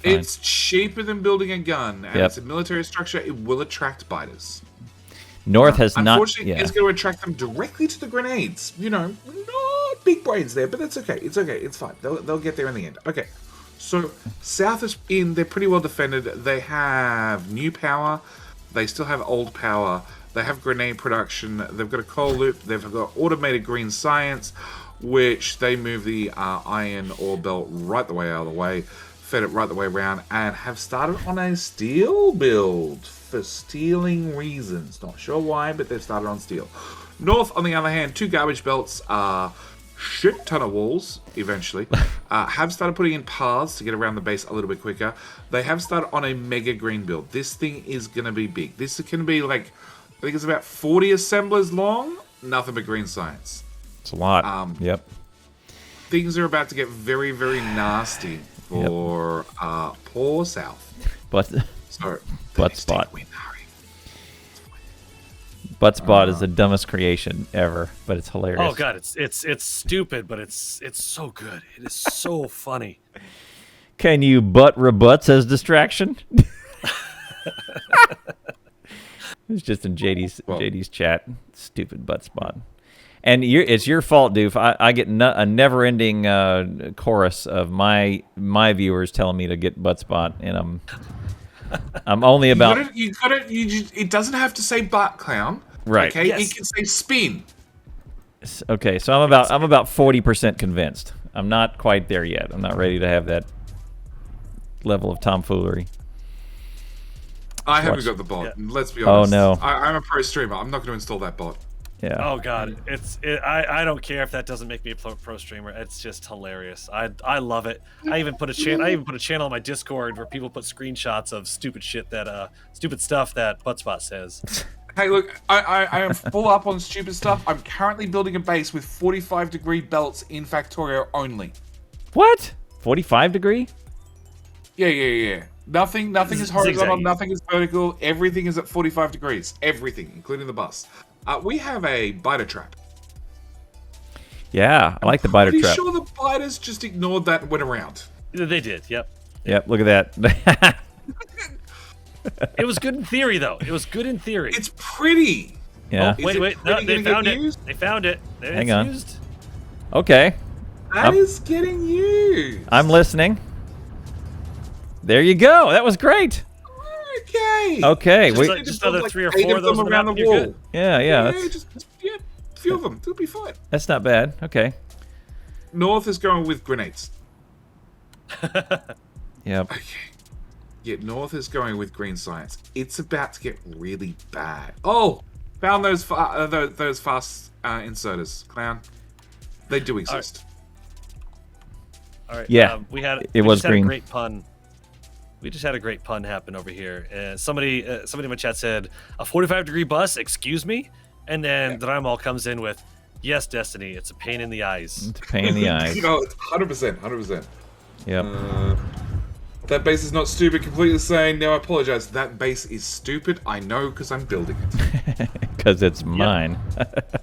Speaker 2: It's cheaper than building a gun, and it's a military structure. It will attract biters.
Speaker 1: North has not.
Speaker 2: Unfortunately, it's going to attract them directly to the grenades. Not big brains there, but that's okay. It's okay. It's fine. They'll get there in the end. Okay. So South is in. They're pretty well defended. They have new power. They still have old power. They have grenade production. They've got a coal loop. They've got automated green science, which they move the iron ore belt right the way out of the way, fed it right the way around, and have started on a steel build for stealing reasons. Not sure why, but they've started on steel. North, on the other hand, 2 garbage belts, shit ton of walls, eventually, have started putting in paths to get around the base a little bit quicker. They have started on a mega green build. This thing is going to be big. This can be like, I think it's about 40 assemblers long. Nothing but green science.
Speaker 1: It's a lot. Yep.
Speaker 2: Things are about to get very, very nasty for poor South.
Speaker 1: Butt spot. Butt spot is the dumbest creation ever, but it's hilarious.
Speaker 3: Oh god, it's stupid, but it's so good. It is so funny.
Speaker 1: Can you butt rebuts as distraction? It's just in JD's chat. Stupid butt spot. And it's your fault, Doof. I get a never-ending chorus of my viewers telling me to get butt spot, and I'm only about.
Speaker 2: It doesn't have to say butt, clown.
Speaker 1: Right.
Speaker 2: Okay. Yes. It can say spin.
Speaker 1: Okay, so I'm about 40% convinced. I'm not quite there yet. I'm not ready to have that level of tomfoolery.
Speaker 2: I haven't got the bot. Yeah. Let's be honest.
Speaker 1: Oh no.
Speaker 2: I'm a pro streamer. I'm not going to install that bot.
Speaker 1: Yeah.
Speaker 3: Oh god, I don't care if that doesn't make me a pro streamer. It's just hilarious. I love it. I even put a channel on my Discord where people put screenshots of stupid stuff that Buttspot says.
Speaker 2: Hey, look, I am full up on stupid stuff. I'm currently building a base with 45-degree belts in Factorio only.
Speaker 1: What? 45-degree?
Speaker 2: Yeah. Nothing is horizontal. Nothing is vertical. Everything is at 45 degrees. Everything, including the bus. We have a biter trap.
Speaker 1: Yeah, I like the biter trap.
Speaker 2: Are you sure the biters just ignored that and went around?
Speaker 3: They did, yep.
Speaker 1: Yep, look at that.
Speaker 3: It was good in theory, though. It was good in theory.
Speaker 2: It's pretty.
Speaker 1: Yeah.
Speaker 3: Oh, wait. No, they found it. They found it.
Speaker 1: Hang on. Used. Okay.
Speaker 2: That is getting used.
Speaker 1: I'm listening. There you go. That was great. Okay.
Speaker 3: Just another 3 or 4 of those
Speaker 2: around the wall.
Speaker 1: Yeah.
Speaker 2: Just a few of them. It'll be fine.
Speaker 1: That's not bad. Okay.
Speaker 2: North is going with grenades.
Speaker 1: Yep.
Speaker 2: Okay. Yeah, North is going with green science. It's about to get really bad. Oh, found those fast inserters, clown. They do exist.
Speaker 3: All right.
Speaker 1: Yeah.
Speaker 3: It
Speaker 1: was green.
Speaker 3: Had a great pun. We just had a great pun happen over here. Somebody in my chat said, a 45-degree bus, excuse me? And then Dramal comes in with, yes, Destiny, it's a pain in the eyes.
Speaker 1: It's a pain in the eyes.
Speaker 2: It's 100%.
Speaker 1: Yep.
Speaker 2: That base is not stupid, completely saying, no, I apologize. That base is stupid, I know, because I'm building it.
Speaker 1: Because it's mine.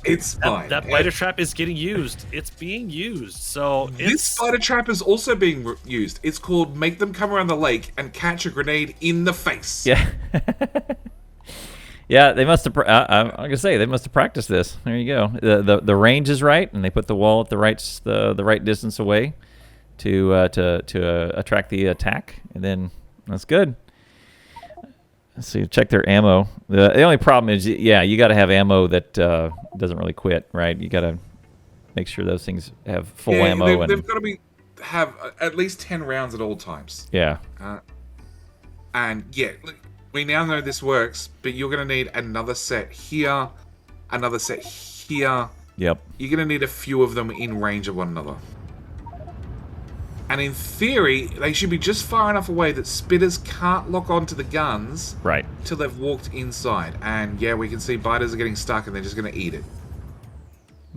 Speaker 2: It's mine.
Speaker 3: That biter trap is getting used. It's being used. So
Speaker 2: this biter trap is also being used. It's called make them come around the lake and catch a grenade in the face.
Speaker 1: Yeah. Yeah, they must have. I'm gonna say they must have practiced this. There you go. The range is right, and they put the wall at the right distance away to attract the attack, and then that's good. Let's see. Check their ammo. The only problem is, you got to have ammo that doesn't really quit, right? You got to make sure those things have full ammo.
Speaker 2: They've got to have at least 10 rounds at all times.
Speaker 1: Yeah.
Speaker 2: And we now know this works, but you're going to need another set here, another set here.
Speaker 1: Yep.
Speaker 2: You're going to need a few of them in range of one another. And in theory, they should be just far enough away that spitters can't lock onto the guns till they've walked inside. And we can see biters are getting stuck and they're just going to eat it.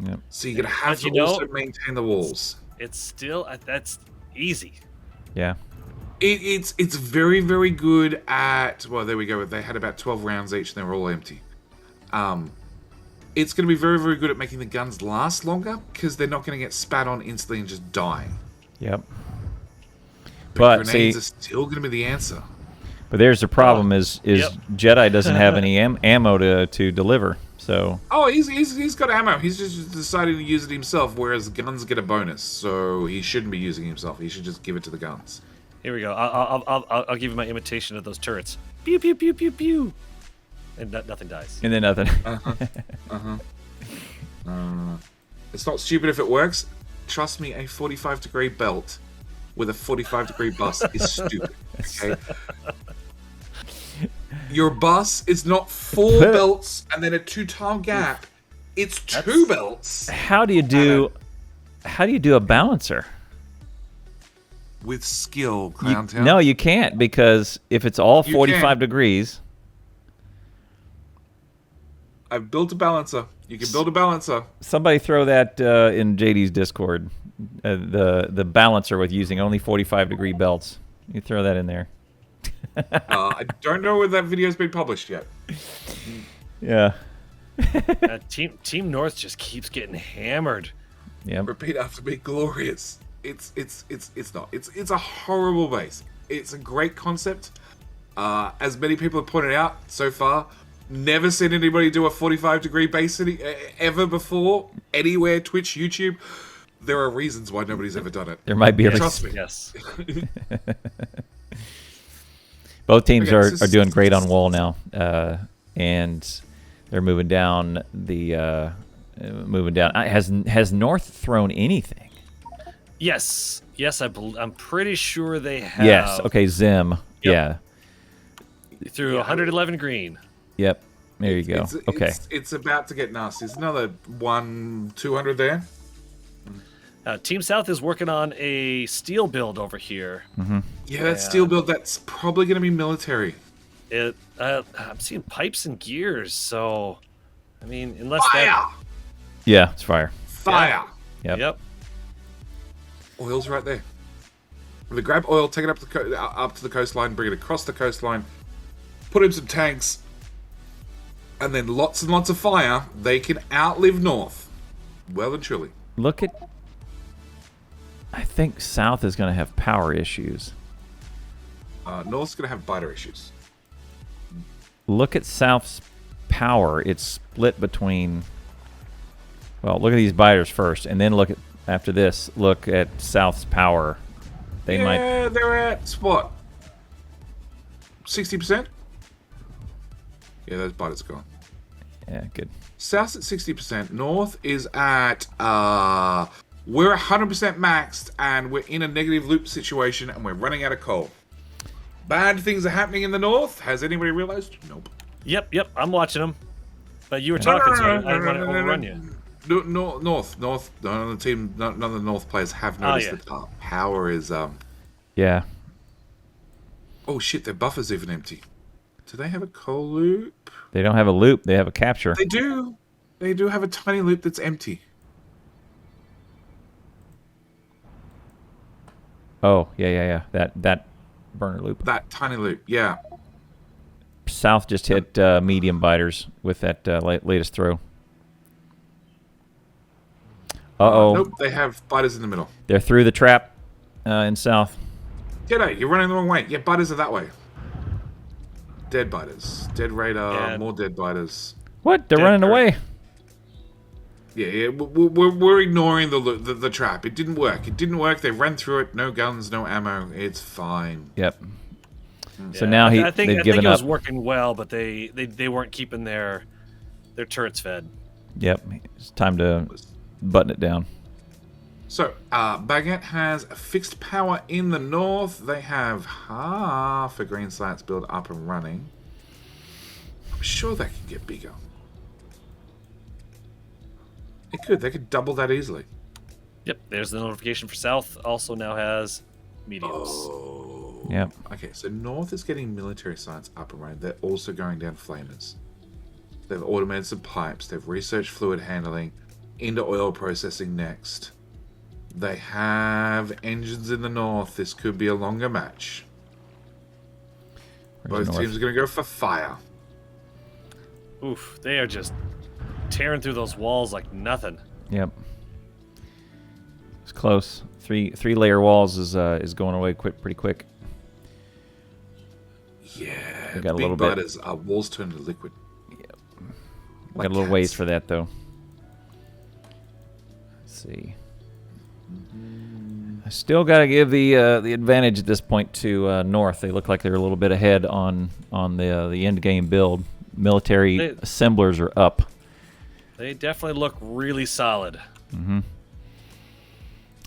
Speaker 1: Yep.
Speaker 2: So you're going to have to also maintain the walls.
Speaker 3: It's still, that's easy.
Speaker 1: Yeah.
Speaker 2: It's very, very good at, well, there we go. They had about 12 rounds each and they were all empty. It's going to be very, very good at making the guns last longer because they're not going to get spat on instantly and just die.
Speaker 1: Yep.
Speaker 2: But grenades are still going to be the answer.
Speaker 1: But there's the problem: is Jedi doesn't have any ammo to deliver. So.
Speaker 2: Oh, he's got ammo. He's just decided to use it himself. Whereas guns get a bonus, so he shouldn't be using it himself. He should just give it to the guns.
Speaker 3: Here we go. I'll give you my imitation of those turrets. Pew pew pew pew pew. And nothing dies.
Speaker 1: And then nothing.
Speaker 2: It's not stupid if it works. Trust me, a 45-degree belt with a 45-degree bus is stupid. Okay. Your bus is not 4 belts and then a 2-tile gap. It's 2 belts.
Speaker 1: How do you do a balancer?
Speaker 2: With skill, Clowntown.
Speaker 1: No, you can't, because if it's all 45 degrees.
Speaker 2: I've built a balancer. You can build a balancer.
Speaker 1: Somebody throw that in JD's Discord. The balancer with using only 45-degree belts. You throw that in there.
Speaker 2: I don't know whether that video's been published yet.
Speaker 1: Yeah.
Speaker 3: Team North just keeps getting hammered.
Speaker 1: Yeah.
Speaker 2: Repeat after me, glorious. It's not. It's a horrible base. It's a great concept. As many people have pointed out so far, never seen anybody do a 45-degree base ever before, anywhere, Twitch, YouTube. There are reasons why nobody's ever done it.
Speaker 1: There might be.
Speaker 2: Trust me.
Speaker 3: Yes.
Speaker 1: Both teams are doing great on wall now, and they're moving down the moving down. Has North thrown anything?
Speaker 3: Yes. I'm pretty sure they have.
Speaker 1: Yes. Okay. Zim.
Speaker 3: Yep.
Speaker 1: Yeah.
Speaker 3: Through 111 green.
Speaker 1: Yep. There you go. Okay.
Speaker 2: It's about to get nasty. There's another 200 there.
Speaker 3: Team South is working on a steel build over here.
Speaker 1: Mm-hmm.
Speaker 2: Yeah, that steel build, that's probably going to be military.
Speaker 3: I'm seeing pipes and gears, so I mean, unless
Speaker 2: Fire!
Speaker 1: Yeah, it's fire.
Speaker 2: Fire!
Speaker 3: Yep.
Speaker 2: Oil's right there. They grab oil, take it up to the coastline, bring it across the coastline, put in some tanks, and then lots and lots of fire. They can outlive North. Well and truly.
Speaker 1: Look at. I think South is going to have power issues.
Speaker 2: North's going to have biter issues.
Speaker 1: Look at South's power. It's split between. Well, look at these biters first, and then after this. Look at South's power.
Speaker 2: They're at what? 60%. Yeah, those biters are gone.
Speaker 1: Yeah, good.
Speaker 2: South's at 60%. North is at we're 100% maxed, and we're in a negative loop situation, and we're running out of coal. Bad things are happening in the north. Has anybody realized? Nope.
Speaker 3: Yep. I'm watching them. But you were talking, so I didn't want to overrun you.
Speaker 2: North. None of the North players have noticed that power is
Speaker 1: Yeah.
Speaker 2: Oh shit! Their buffer's even empty. Do they have a coal loop?
Speaker 1: They don't have a loop. They have a capture.
Speaker 2: They do. They do have a tiny loop that's empty.
Speaker 1: Oh, yeah. That burner loop.
Speaker 2: That tiny loop, yeah.
Speaker 1: South just hit medium biters with that latest throw. Uh-oh.
Speaker 2: Nope, they have biters in the middle.
Speaker 1: They're through the trap in South.
Speaker 2: G'day, you're running the wrong way. Yeah, biters are that way. Dead biters. Dead radar, more dead biters.
Speaker 1: What? They're running away.
Speaker 2: Yeah, we're ignoring the trap. It didn't work. They ran through it. No guns, no ammo. It's fine.
Speaker 1: Yep. So now
Speaker 3: I think
Speaker 1: they've given
Speaker 3: it was
Speaker 1: up.
Speaker 3: working well, but they weren't keeping their turrets fed.
Speaker 1: Yep. It's time to button it down.
Speaker 2: So, Baguette has fixed power in the north. They have half a green science build up and running. I'm sure they can get bigger. They could double that easily.
Speaker 3: Yep, there's the notification for South. Also now has mediums.
Speaker 2: Oh.
Speaker 1: Yep.
Speaker 2: Okay, so North is getting military science up and running. They're also going down flamers. They've automated some pipes. They've researched fluid handling into oil processing next. They have engines in the north. This could be a longer match. Both teams are going to go for fire.
Speaker 3: Oof, they are just tearing through those walls like nothing.
Speaker 1: Yep. It's close. Three layer walls is going away pretty quick.
Speaker 2: Yeah,
Speaker 1: we got a
Speaker 2: big
Speaker 1: little bit.
Speaker 2: Biters, walls turn to liquid.
Speaker 1: Yep.
Speaker 2: Like
Speaker 1: got a little ways for that though. Let's see. I still got to give the advantage at this point to North. They look like they're a little bit ahead on the end game build. Military assemblers are up.
Speaker 3: They definitely look really solid.
Speaker 1: Mm-hmm.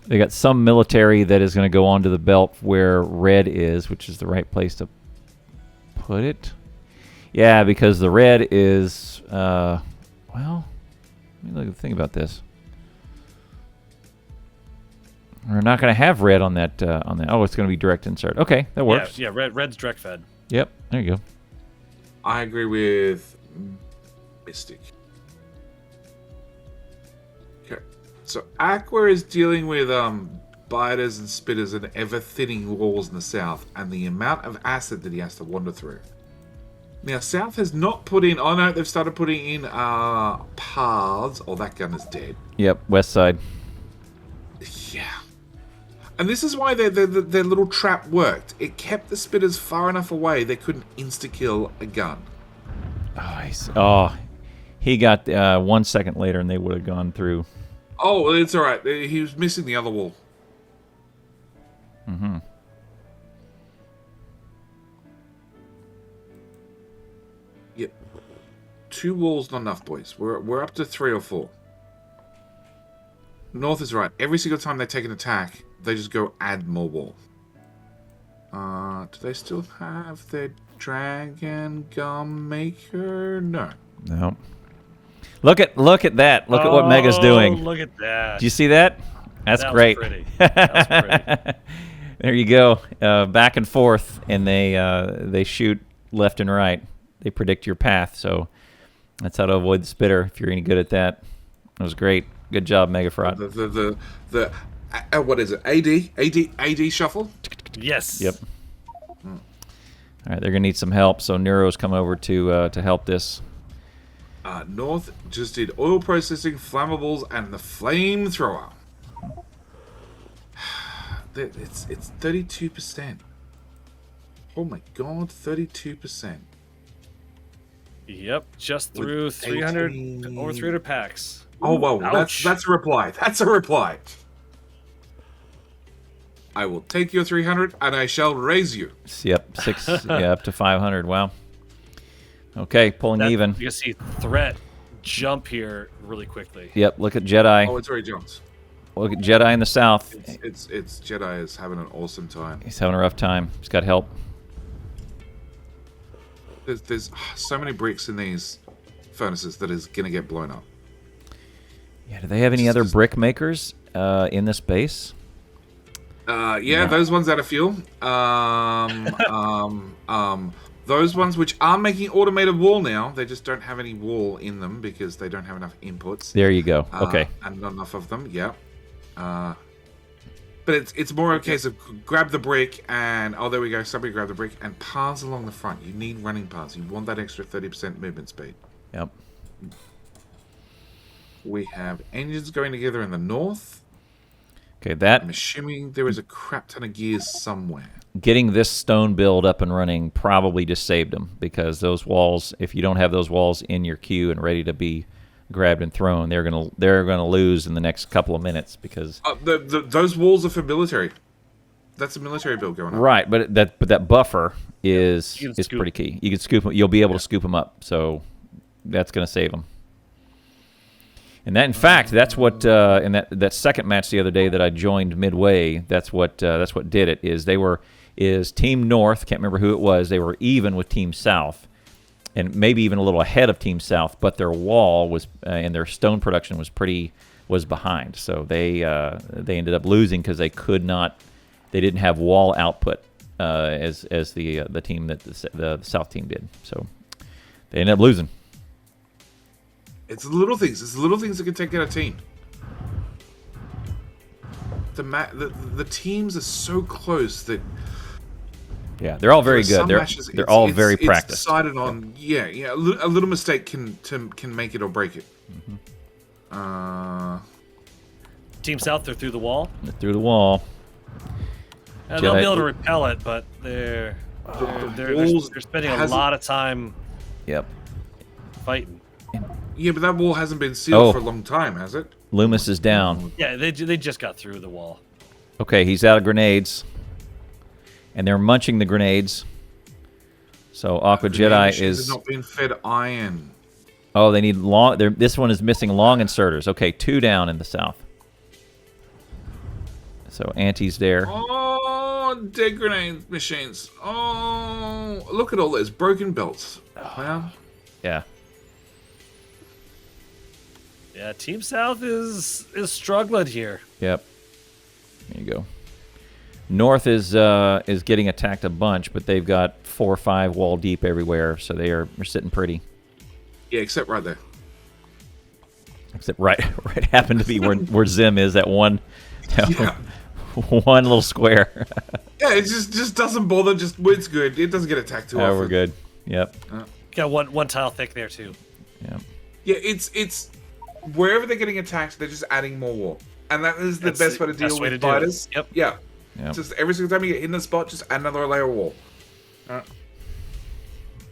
Speaker 1: They got some military that is going to go onto the belt where red is, which is the right place to put it. Yeah, because the red is well. Let me think about this. We're not going to have red on that. Oh, it's going to be direct insert. Okay, that works.
Speaker 3: Yeah. Red's direct fed.
Speaker 1: Yep. There you go.
Speaker 2: I agree with Mystic. Okay, so Aqua is dealing with biters and spitters and ever thinning walls in the south, and the amount of acid that he has to wander through. Now, South has not put in. Oh no, they've started putting in paths. Oh, that gun is dead.
Speaker 1: Yep. West side.
Speaker 2: Yeah. And this is why their little trap worked. It kept the spitters far enough away they couldn't insta-kill a gun.
Speaker 1: Oh, he got 1 second later, and they would have gone through.
Speaker 2: Oh, it's all right. He was missing the other wall.
Speaker 1: Mm-hmm.
Speaker 2: Yep. 2 walls, not enough, boys. We're up to 3 or 4. North is right. Every single time they take an attack, they just go add more wall. Do they still have their dragon gun maker? No.
Speaker 1: No. Look at that. Look at what Mega's doing.
Speaker 3: Look at that.
Speaker 1: Do you see that? That's great.
Speaker 3: Pretty. That was pretty.
Speaker 1: There you go. Back and forth, and they shoot left and right. They predict your path, so that's how to avoid the spitter if you're any good at that. It was great. Good job, Megafrot.
Speaker 2: The what is it? AD shuffle?
Speaker 3: Yes.
Speaker 1: Yep. All right, they're gonna need some help, so Neuro's come over to help this.
Speaker 2: North just did oil processing, flammables, and the flamethrower. It's 32%. Oh my god, 32%.
Speaker 3: Yep, just through 300 over 300 packs.
Speaker 2: Oh wow,
Speaker 3: Ouch.
Speaker 2: that's a reply. That's a reply. I will take your 300 and I shall raise you.
Speaker 1: Yep, 6 up to 500. Wow. Okay, pulling even.
Speaker 3: You can see threat jump here really quickly.
Speaker 1: Yep, look at Jedi.
Speaker 2: Oh, it's already jumped.
Speaker 1: Look at Jedi in the south.
Speaker 2: It's Jedi is having an awesome time.
Speaker 1: He's having a rough time. He's got help.
Speaker 2: There's so many bricks in these furnaces that is gonna get blown up.
Speaker 1: Yeah, do they have any other brick makers in this base?
Speaker 2: Yeah, those ones out of fuel. Those ones which are making automated wall now, they just don't have any wall in them because they don't have enough inputs.
Speaker 1: There you go. Okay.
Speaker 2: And not enough of them. Yeah. But it's more a case of grab the brick and there we go. Somebody grab the brick and paths along the front. You need running paths. You want that extra 30% movement speed.
Speaker 1: Yep.
Speaker 2: We have engines going together in the north.
Speaker 1: Okay, that
Speaker 2: I'm assuming there is a crap ton of gears somewhere.
Speaker 1: getting this stone build up and running probably just saved them, because those walls, if you don't have those walls in your queue and ready to be grabbed and thrown, they're gonna lose in the next couple of minutes, because
Speaker 2: those walls are for military. That's a military build going on.
Speaker 1: Right, but that buffer is
Speaker 3: scoop.
Speaker 1: pretty key. You can scoop them. You'll be able to scoop them up, so that's going to save them. And that, in fact, that's what in that second match the other day that I joined midway. That's what did it. Is Team North? Can't remember who it was. They were even with Team South, and maybe even a little ahead of Team South. But their wall was and their stone production was behind. So they ended up losing because they could not. They didn't have wall output as the team that the South team did. So they ended up losing.
Speaker 2: It's the little things. It's the little things that can take out a team. The teams are so close that.
Speaker 1: Yeah, they're all very good. They're all very practiced.
Speaker 2: It's decided on a little mistake can make it or break it.
Speaker 1: Mm-hmm.
Speaker 3: Team South, they're through the wall.
Speaker 1: They're through the wall.
Speaker 3: They'll be able to repel it, but they're spending a lot of time.
Speaker 1: Yep.
Speaker 3: Fighting.
Speaker 2: Yeah, but that wall hasn't been sealed for a long time, has it?
Speaker 1: Lumis is down.
Speaker 3: Yeah, they just got through the wall.
Speaker 1: Okay, he's out of grenades, and they're munching the grenades. So Aquajedi is
Speaker 2: not being fed iron.
Speaker 1: Oh, they need long. This one is missing long inserters. Okay, 2 down in the south. So Anti's there.
Speaker 2: Oh, dead grenade machines. Oh, look at all those broken belts. Wow.
Speaker 1: Yeah.
Speaker 3: Yeah, Team South is struggling here.
Speaker 1: Yep. There you go. North is getting attacked a bunch, but they've got 4 or 5 wall deep everywhere, so they're sitting pretty.
Speaker 2: Yeah, except right there.
Speaker 1: Except right happened to be where Zim is at one.
Speaker 2: Yeah.
Speaker 1: One little square.
Speaker 2: Yeah, it just doesn't bother. It's good. It doesn't get attacked too often.
Speaker 1: Oh, we're good. Yep.
Speaker 3: Got one tile thick there too.
Speaker 1: Yep.
Speaker 2: Yeah, it's wherever they're getting attacked, they're just adding more wall. And that is the best way to deal with biters.
Speaker 3: Yep.
Speaker 2: Yeah.
Speaker 1: Yep.
Speaker 2: Just every single time you get in the spot, just add another layer of wall.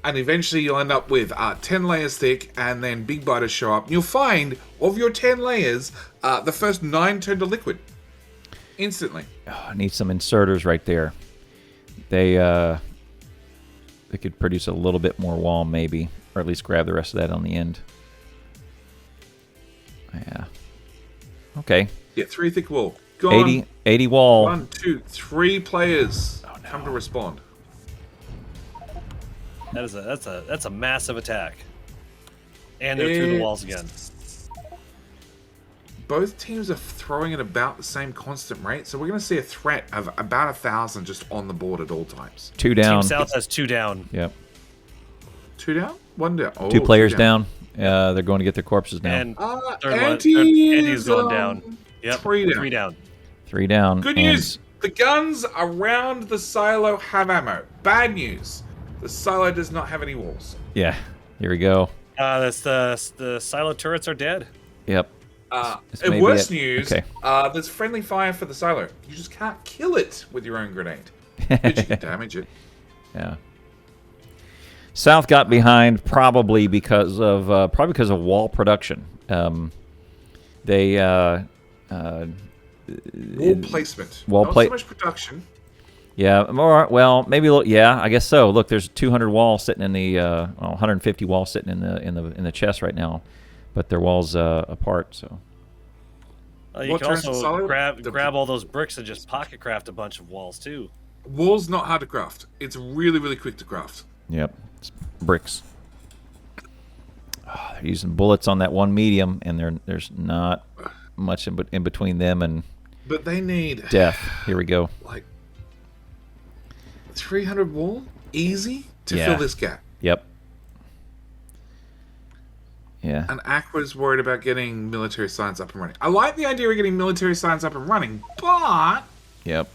Speaker 2: And eventually you'll end up with 10 layers thick, and then big biters show up. You'll find, of your 10 layers, the first 9 turn to liquid. Instantly.
Speaker 1: Oh, I need some inserters right there. They could produce a little bit more wall, maybe. Or at least grab the rest of that on the end. Yeah. Okay.
Speaker 2: Yeah, 3 thick wall. Go
Speaker 1: 80 wall.
Speaker 2: 1, 2, 3 players come to respond.
Speaker 3: That's a massive attack. And they're through the walls again.
Speaker 2: Both teams are throwing at about the same constant rate, so we're going to see a threat of about 1,000 just on the board at all times.
Speaker 1: 2 down.
Speaker 3: Team South has 2 down.
Speaker 1: Yep.
Speaker 2: 2 down? 1 down. Oh,
Speaker 1: 2 players down. They're going to get their corpses now.
Speaker 3: And
Speaker 2: Andy's
Speaker 3: going down. Yep.
Speaker 2: 3 down.
Speaker 3: 3 down.
Speaker 1: 3 down.
Speaker 2: Good news. The guns around the silo have ammo. Bad news. The silo does not have any walls.
Speaker 1: Yeah. Here we go.
Speaker 3: That's the silo turrets are dead.
Speaker 1: Yep.
Speaker 2: And worse news, there's friendly fire for the silo. You just can't kill it with your own grenade. But you can damage it.
Speaker 1: Yeah. South got behind probably because of wall production. They
Speaker 2: Wall placement.
Speaker 1: Wall
Speaker 2: Not so much production.
Speaker 1: Yeah, more. Well, maybe a little. Yeah, I guess so. Look, there's 200 walls sitting in the 150 walls sitting in the chest right now, but their walls apart. So
Speaker 3: you can also grab all those bricks and just pocket craft a bunch of walls too.
Speaker 2: Walls not hard to craft. It's really, really quick to craft.
Speaker 1: Yep, it's bricks. Oh, they're using bullets on that one medium, and there's not much in between them and.
Speaker 2: But they need
Speaker 1: death. Here we go.
Speaker 2: Like 300 wall, easy to fill this gap.
Speaker 1: Yep. Yeah.
Speaker 2: And Aqua's worried about getting military science up and running. I like the idea of getting military science up and running, but
Speaker 1: yep,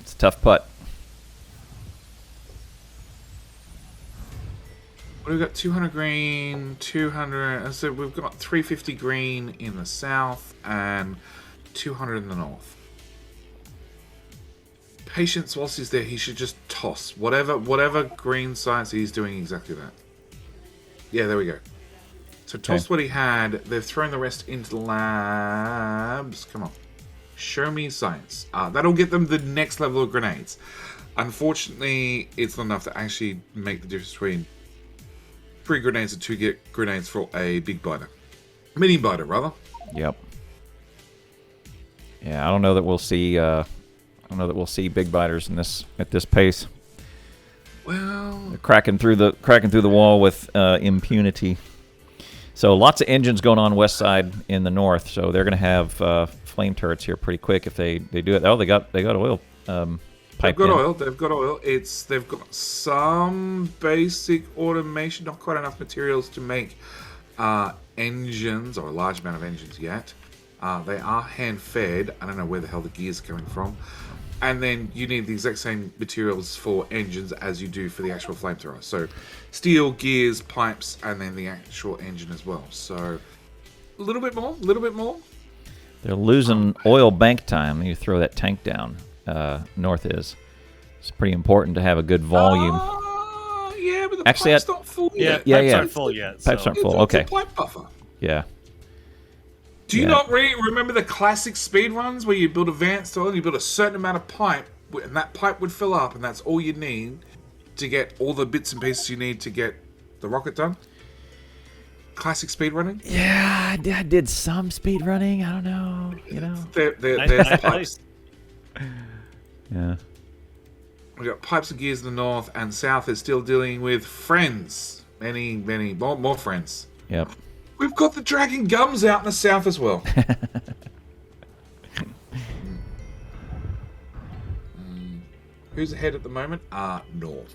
Speaker 1: it's a tough putt.
Speaker 2: We've got 200 green, 200. So we've got 350 green in the south and 200 in the north. Patience, whilst he's there, he should just toss whatever green science he's doing exactly that. Yeah, there we go. So toss what he had. They've thrown the rest into the labs. Come on, show me science. That'll get them the next level of grenades. Unfortunately, it's not enough to actually make the difference between 3 grenades and 2 grenades for a big biter, medium biter rather.
Speaker 1: Yep. Yeah, I don't know that we'll see. I don't know that we'll see big biters at this pace.
Speaker 2: Well,
Speaker 1: they're cracking through the wall with impunity. So lots of engines going on west side in the north. So they're going to have flame turrets here pretty quick if they do it. Oh, they got oil.
Speaker 2: They've got oil. They've got some basic automation. Not quite enough materials to make engines or a large amount of engines yet. They are hand fed. I don't know where the hell the gears are coming from. And then you need the exact same materials for engines as you do for the actual flamethrower. So steel, gears, pipes, and then the actual engine as well. So a little bit more.
Speaker 1: They're losing oil bank time. You throw that tank down. North is. It's pretty important to have a good volume.
Speaker 2: Yeah, but the pipe's not full yet.
Speaker 3: Pipes aren't full yet.
Speaker 1: Pipes aren't full. Okay.
Speaker 2: It's a pipe buffer.
Speaker 1: Yeah.
Speaker 2: Do you not remember the classic speed runs where you build advanced oil and you build a certain amount of pipe, and that pipe would fill up, and that's all you need to get all the bits and pieces you need to get the rocket done? Classic speed running?
Speaker 1: Yeah, I did some speed running. I don't know.
Speaker 2: There's pipes.
Speaker 1: Yeah.
Speaker 2: We got pipes and gears in the north, and south is still dealing with friends. Many more friends.
Speaker 1: Yep.
Speaker 2: We've got the dragon gums out in the south as well. Who's ahead at the moment? North.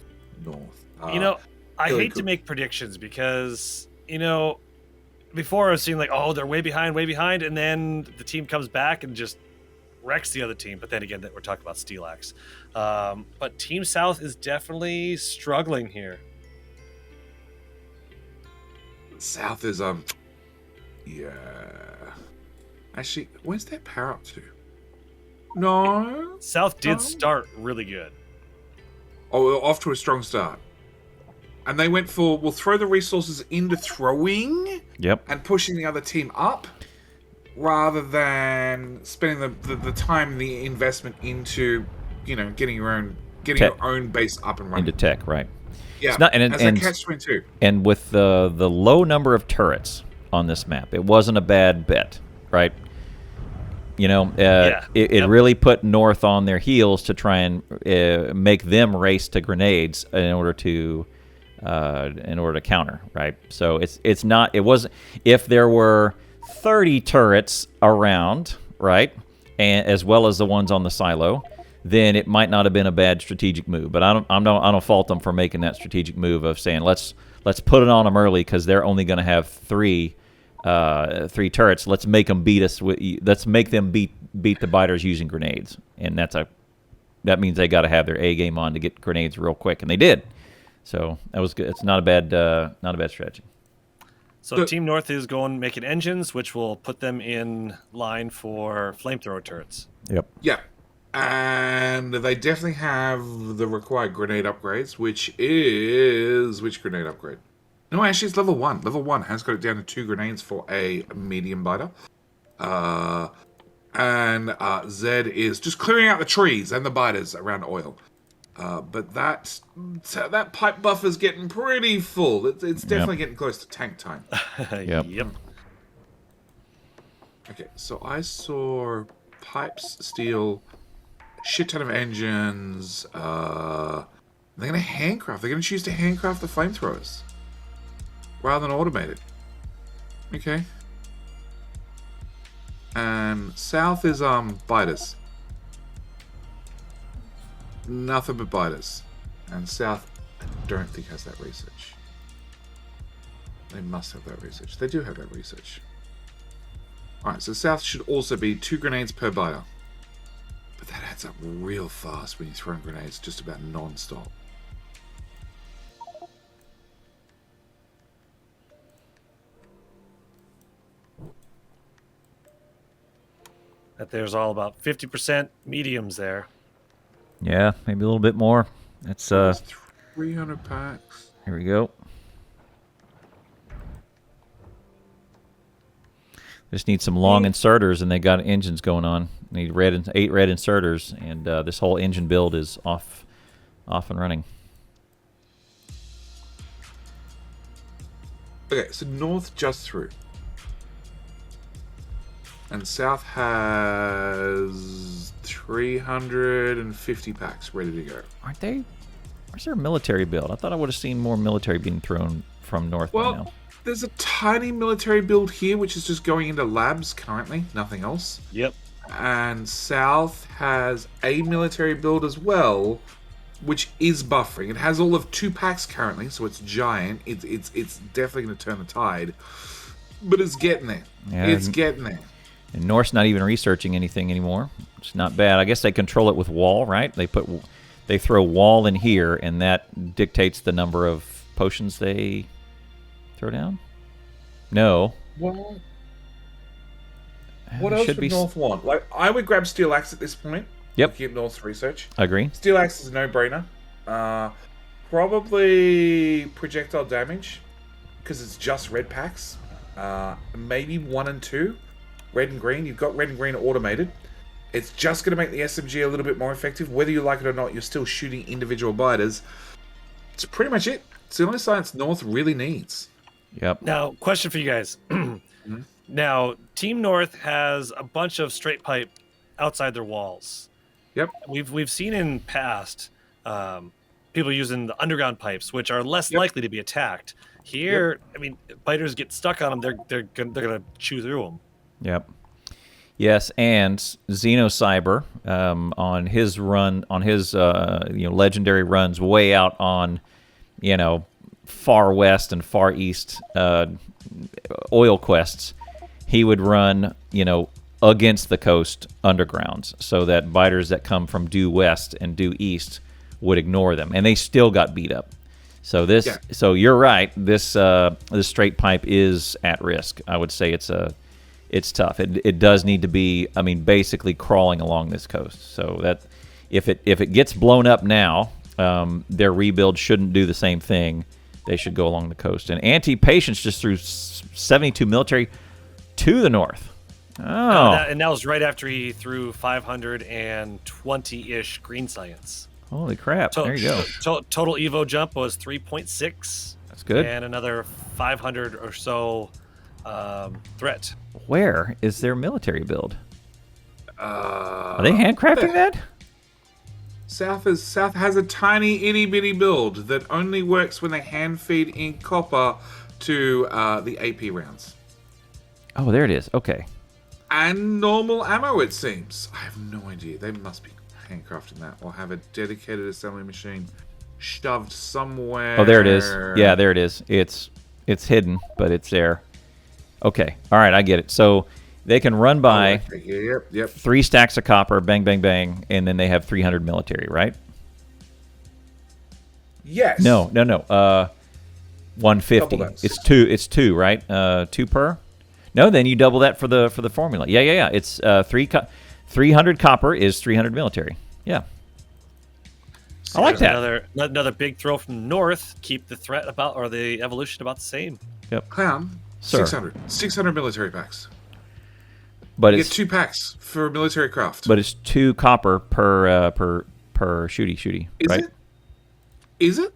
Speaker 3: I hate to make predictions because, before I was seeing they're way behind, and then the team comes back and just wrecks the other team. But then again, we're talking about Steelax. But Team South is definitely struggling here.
Speaker 2: South is Actually, where's their power up to? No.
Speaker 3: South did
Speaker 2: No.
Speaker 3: start really good.
Speaker 2: Oh, off to a strong start. And they went for, we'll throw the resources into throwing and pushing the other team up, rather than spending the time, the investment into, getting your own base up and running.
Speaker 1: Into tech, right.
Speaker 2: Yeah,
Speaker 1: it's not, and
Speaker 2: catch-22.
Speaker 1: And with the low number of turrets on this map, it wasn't a bad bet, right? It really put North on their heels to try and make them race to grenades in order to counter, right? So it wasn't, if there were 30 turrets around, right, and as well as the ones on the silo, then it might not have been a bad strategic move. But I don't fault them for making that strategic move of saying let's put it on them early because they're only going to have three turrets. Let's make them beat us. Let's make them beat the biters using grenades, and that means they got to have their A game on to get grenades real quick, and they did. So that was good. It's not a bad strategy.
Speaker 3: So Team North is making engines, which will put them in line for flamethrower turrets.
Speaker 1: Yep.
Speaker 2: Yeah. And they definitely have the required grenade upgrades, which grenade upgrade? No, actually, it's level 1. Level 1 has got it down to 2 grenades for a medium biter. And Zed is just clearing out the trees and the biters around oil. But that pipe buffer's getting pretty full. It's definitely getting close to tank time.
Speaker 3: Yep.
Speaker 2: Okay, so I saw pipes, steel, shit ton of engines. They're going to handcraft. They're going to choose to handcraft the flamethrowers rather than automate it. Okay. And south is biters. Nothing but biters. And south, I don't think has that research. They must have that research. They do have that research. Alright, so south should also be 2 grenades per biter. But that adds up real fast when you're throwing grenades just about non-stop.
Speaker 3: That there's all about 50% mediums there.
Speaker 1: Yeah, maybe a little bit more. That's
Speaker 2: 300 packs.
Speaker 1: Here we go. Just need some long inserters, and they got engines going on. Need 8 red inserters, and this whole engine build is off and running.
Speaker 2: Okay, so north just through. And south has 350 packs ready to go.
Speaker 1: Aren't they? Where's their military build? I thought I would have seen more military being thrown from north by now.
Speaker 2: There's a tiny military build here, which is just going into labs currently. Nothing else.
Speaker 3: Yep.
Speaker 2: And south has a military build as well, which is buffering. It has all of 2 packs currently, so it's giant. It's definitely going to turn the tide. But it's getting there.
Speaker 1: Yeah,
Speaker 2: it's getting there.
Speaker 1: And North's not even researching anything anymore. It's not bad. I guess they control it with wall, right? They throw wall in here, and that dictates the number of potions they throw down. No.
Speaker 2: Well, what else would North want? Like, I would grab Steel Axe at this point.
Speaker 1: Yep.
Speaker 2: Keep North's research.
Speaker 1: Agree.
Speaker 2: Steel Axe is a no-brainer. Probably projectile damage, because it's just red packs. Maybe 1 and 2. Red and green. You've got red and green automated. It's just going to make the SMG a little bit more effective. Whether you like it or not, you're still shooting individual biters. It's pretty much it. It's the only science North really needs.
Speaker 1: Yep.
Speaker 3: Now, question for you guys. Now, Team North has a bunch of straight pipe outside their walls.
Speaker 2: Yep.
Speaker 3: We've seen in past people using the underground pipes, which are less likely to be attacked. Here, I mean, biters get stuck on them. They're gonna chew through them.
Speaker 1: Yep. Yes, and Xenocyber on his legendary runs way out on far west and far east oil quests, he would run against the coast undergrounds so that biters that come from due west and due east would ignore them, and they still got beat up. So so you're right. This straight pipe is at risk. I would say it's it's tough. It does need to be, I mean, basically crawling along this coast. So that if it gets blown up now, their rebuild shouldn't do the same thing. They should go along the coast. And Antipatience just threw 72 military to the north. Oh.
Speaker 3: And that was right after he threw 520-ish green science.
Speaker 1: Holy crap. There you go.
Speaker 3: Total Evo jump was 3.6.
Speaker 1: That's good.
Speaker 3: And another 500 or so threat.
Speaker 1: Where is their military build? Are they handcrafting that?
Speaker 2: South has a tiny itty bitty build that only works when they hand feed in copper to the AP rounds.
Speaker 1: Oh, there it is. Okay.
Speaker 2: And normal ammo, it seems. I have no idea. They must be handcrafting that or have a dedicated assembly machine shoved somewhere.
Speaker 1: Oh, there it is. Yeah, there it is. It's hidden, but it's there. Okay. All right, I get it. So they can run by 3 stacks of copper, bang, bang, bang, and then they have 300 military, right?
Speaker 2: Yes.
Speaker 1: No. 150. It's two, right? 2 per. No, then you double that for the formula. Yeah. It's 300 copper is 300 military. Yeah. I like that.
Speaker 3: Another big throw from the north. Keep the threat or the evolution about the same.
Speaker 1: Yep.
Speaker 2: Clown. 600 military packs.
Speaker 1: But
Speaker 2: you get 2 packs for military craft.
Speaker 1: But it's 2 copper per shooty. Right?
Speaker 2: Is it?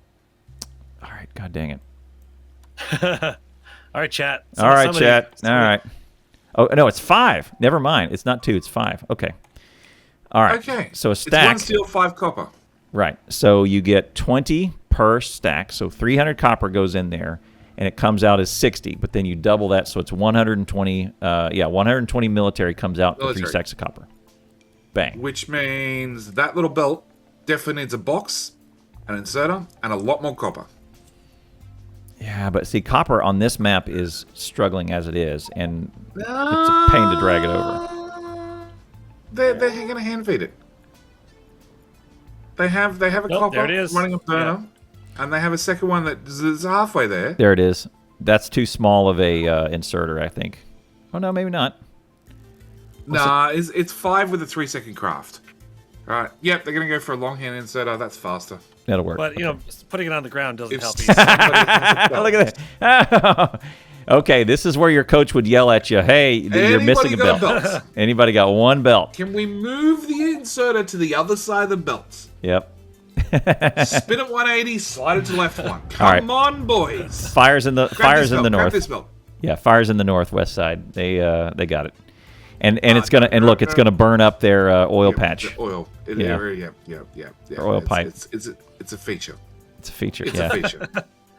Speaker 1: All right. God dang it.
Speaker 3: All right, chat.
Speaker 1: All right. Oh no, it's 5. Never mind. It's not 2. It's 5. Okay. All right.
Speaker 2: Okay.
Speaker 1: So a stack.
Speaker 2: It's 1 steel, 5 copper.
Speaker 1: Right. So you get 20 per stack. So 300 copper goes in there, and it comes out as 60. But then you double that, so it's 120. 120 military comes out for 3 stacks of copper. Bang.
Speaker 2: Which means that little belt definitely needs a box, an inserter, and a lot more copper.
Speaker 1: Yeah, but see, copper on this map is struggling as it is, and it's a pain to drag it over.
Speaker 2: They're going to hand feed it. They have a copper running a burner, and they have a second one that's halfway there.
Speaker 1: There it is. That's too small of a inserter, I think. Oh no, maybe not.
Speaker 2: Nah, it's 5 with a 3-second craft. All right. Yep, they're going to go for a long hand inserter. That's faster.
Speaker 1: That'll work.
Speaker 3: But, putting it on the ground doesn't help you.
Speaker 1: Look at that. Okay, this is where your coach would yell at you, hey, you're missing a belt. Anybody got 1 belt?
Speaker 2: Can we move the inserter to the other side of the belt?
Speaker 1: Yep.
Speaker 2: Spin it 180, slide it to the left one. Come on, boys.
Speaker 1: Fires in the north.
Speaker 2: Grab this belt.
Speaker 1: Yeah, fires in the northwest side. They got it. And it's gonna burn up their oil patch.
Speaker 2: Oil.
Speaker 1: Yeah.
Speaker 2: Or
Speaker 1: oil pipe.
Speaker 2: It's a feature.
Speaker 1: It's a feature.
Speaker 2: It's a feature.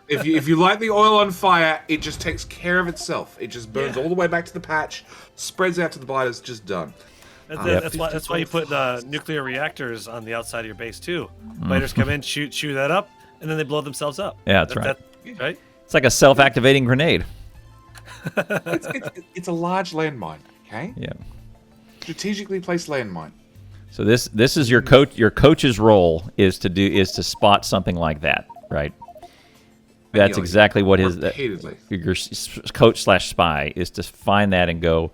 Speaker 2: If you light the oil on fire, it just takes care of itself. It just burns all the way back to the patch, spreads out to the biters, just done.
Speaker 3: That's why you put nuclear reactors on the outside of your base too. Biters come in, shoot that up, and then they blow themselves up.
Speaker 1: Yeah, that's right.
Speaker 3: Right?
Speaker 1: It's like a self-activating grenade.
Speaker 2: It's a large landmine. Okay.
Speaker 1: Yeah.
Speaker 2: Strategically placed landmine.
Speaker 1: So this is your coach. Your coach's role is to spot something like that, right? That's exactly what his your coach/spy is, to find that and go.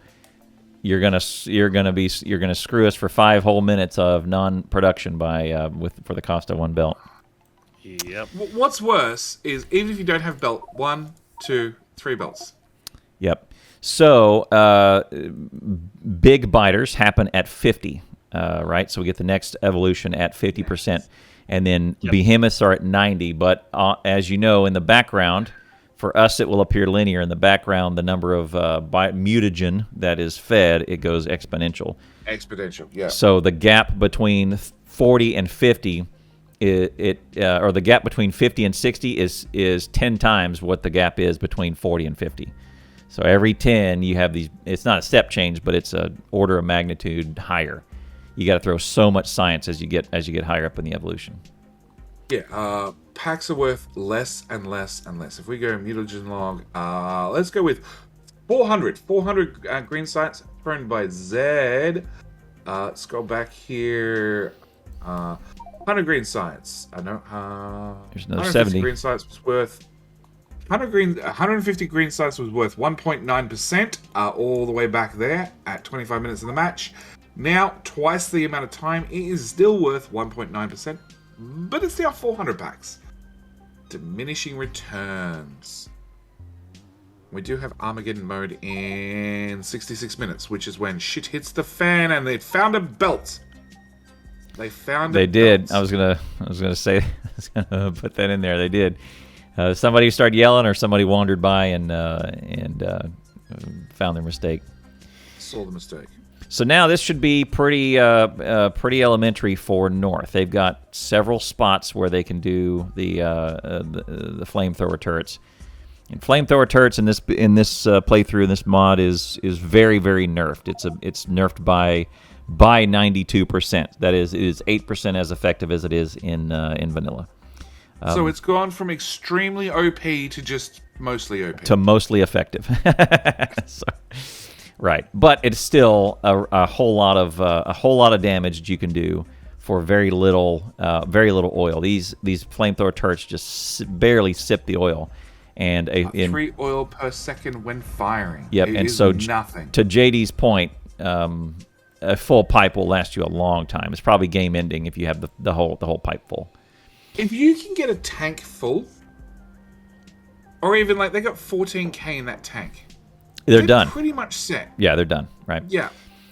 Speaker 1: You're gonna screw us for 5 whole minutes of non-production for the cost of 1 belt.
Speaker 3: Yep.
Speaker 2: What's worse is even if you don't have belt 1, 2, 3 belts.
Speaker 1: Yep. So big biters happen at 50, right? So we get the next evolution at 50%, and then behemoths are at 90. But as you know, in the background, for us it will appear linear. In the background, the number of mutagen that is fed, it goes exponential.
Speaker 2: Exponential, yeah.
Speaker 1: So the gap between 40 and 50, or the gap between 50 and 60 is 10 times what the gap is between 40 and 50. So every 10, you have these. It's not a step change, but it's an order of magnitude higher. You got to throw so much science as you get higher up in the evolution.
Speaker 2: Yeah, packs are worth less and less and less. If we go mutagen log, let's go with 400 green science thrown by Zed. Scroll back here. 100 green science. I know.
Speaker 1: There's another 70.
Speaker 2: Green science was worth 150 green sites was worth 1.9%, all the way back there at 25 minutes of the match. Now, twice the amount of time, it is still worth 1.9%, but it's now 400 packs. Diminishing returns. We do have Armageddon mode in 66 minutes, which is when shit hits the fan, and they found a belt. They did.
Speaker 1: I was gonna say, I was gonna put that in there. They did. Somebody started yelling, or somebody wandered by and found their mistake.
Speaker 2: Saw the mistake.
Speaker 1: So now this should be pretty elementary for North. They've got several spots where they can do the flamethrower turrets. And flamethrower turrets in this playthrough, in this mod is very, very nerfed. It's nerfed by 92%. That is, it is 8% as effective as it is in vanilla.
Speaker 2: So it's gone from extremely OP to just mostly OP.
Speaker 1: To mostly effective. So, right, but it's still a whole lot of damage that you can do for very little oil. These flamethrower turrets just barely sip the oil. And
Speaker 2: 3 oil per second when firing.
Speaker 1: Yep,
Speaker 2: it
Speaker 1: and
Speaker 2: is
Speaker 1: so
Speaker 2: nothing.
Speaker 1: To JD's point, a full pipe will last you a long time. It's probably game ending if you have the whole pipe full.
Speaker 2: If you can get a tank full, or even like they got 14k in that tank,
Speaker 1: they're done.
Speaker 2: Pretty much set.
Speaker 1: Yeah, they're done. Right.
Speaker 2: Yeah.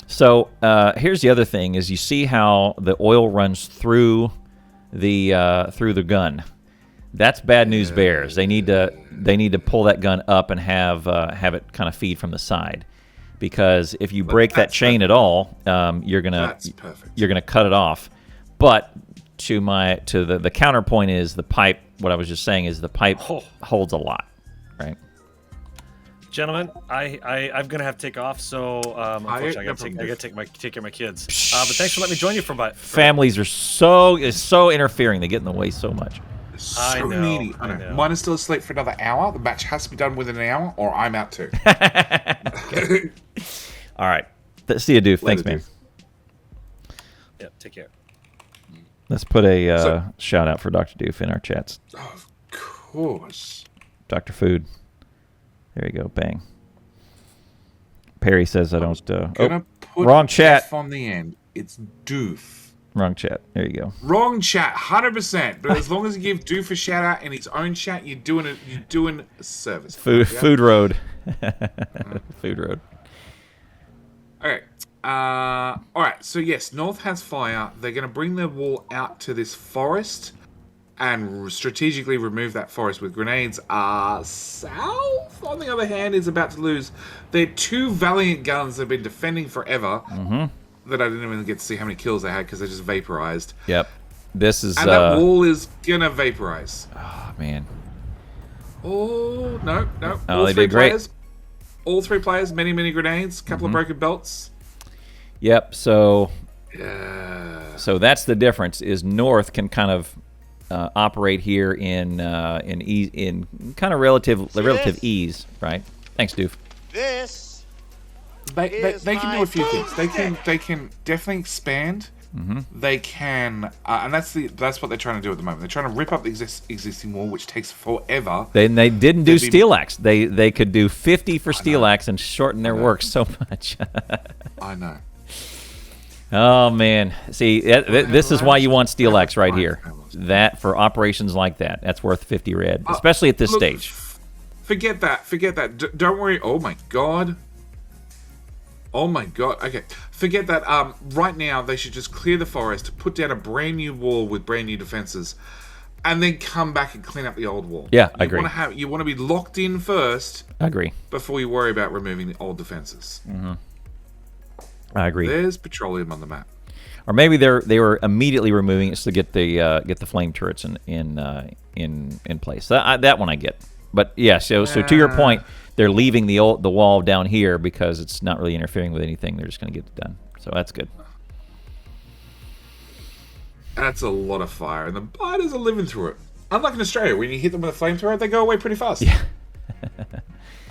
Speaker 1: So here's the other thing: is you see how the oil runs through the gun. That's bad news bears. They need to pull that gun up and have it kind of feed from the side, because if you break that chain at all, you're gonna cut it off. But to the counterpoint is the pipe. What I was just saying is the pipe holds a lot, right?
Speaker 3: Gentlemen, I'm gonna have to take off, so unfortunately I gotta take care of my kids. But thanks for letting me join you for
Speaker 1: families are so interfering. They get in the way so much.
Speaker 2: So needy. I know. Mine is still asleep for another hour. The match has to be done within an hour, or I'm out too.
Speaker 1: All right. See you, Doof. Thanks, man.
Speaker 3: Yeah, take care.
Speaker 1: Let's put a shout out for Dr. Doof in our chats.
Speaker 2: Of course.
Speaker 1: Dr. Food. There you go. Bang. Perry says I don't.
Speaker 2: Put
Speaker 1: wrong chat.
Speaker 2: F on the end. It's Doof.
Speaker 1: Wrong chat. There you go.
Speaker 2: Wrong chat, 100%. But as long as you give Doof a shout out in his own chat, you're doing a service.
Speaker 1: Food Road. Food Road.
Speaker 2: Okay. All right. So yes, North has fire. They're going to bring their wall out to this forest and strategically remove that forest with grenades. South, on the other hand, is about to lose their 2 valiant guns they've been defending forever.
Speaker 1: Mm-hmm.
Speaker 2: That I didn't even get to see how many kills they had because they just vaporized.
Speaker 1: Yep. This is...
Speaker 2: And that wall is gonna vaporize.
Speaker 1: Oh, man.
Speaker 2: Oh, no.
Speaker 1: Oh, they did great.
Speaker 2: All 3 players, many grenades, couple of broken belts.
Speaker 1: Yep, so...
Speaker 2: Yeah.
Speaker 1: So that's the difference, is North can kind of operate here in kind of relative ease, right? Thanks, Doof.
Speaker 2: They can do a few things. They can definitely expand.
Speaker 1: Mm-hmm.
Speaker 2: They can, and that's what they're trying to do at the moment. They're trying to rip up the existing wall, which takes forever.
Speaker 1: They didn't do Steel Axe. They could do 50 for Steel Axe and shorten their work so much.
Speaker 2: I know.
Speaker 1: Oh man, see, this is why you want Steel Axe right here. That for operations like that, that's worth 50 red, especially at this stage.
Speaker 2: Forget that. Don't worry. Oh my god. Okay, forget that. Right now, they should just clear the forest, put down a brand new wall with brand new defenses, and then come back and clean up the old wall.
Speaker 1: Yeah, I agree.
Speaker 2: You want to be locked in first.
Speaker 1: I agree.
Speaker 2: Before you worry about removing the old defenses.
Speaker 1: Mm-hmm. I agree.
Speaker 2: There's petroleum on the map.
Speaker 1: Or maybe they were immediately removing it to get the flame turrets in place. That one I get. But yeah, so to your point, they're leaving the wall down here because it's not really interfering with anything. They're just going to get it done. So that's good.
Speaker 2: That's a lot of fire, and the biters are living through it. Unlike in Australia, when you hit them with a flamethrower, they go away pretty fast.
Speaker 1: Yeah.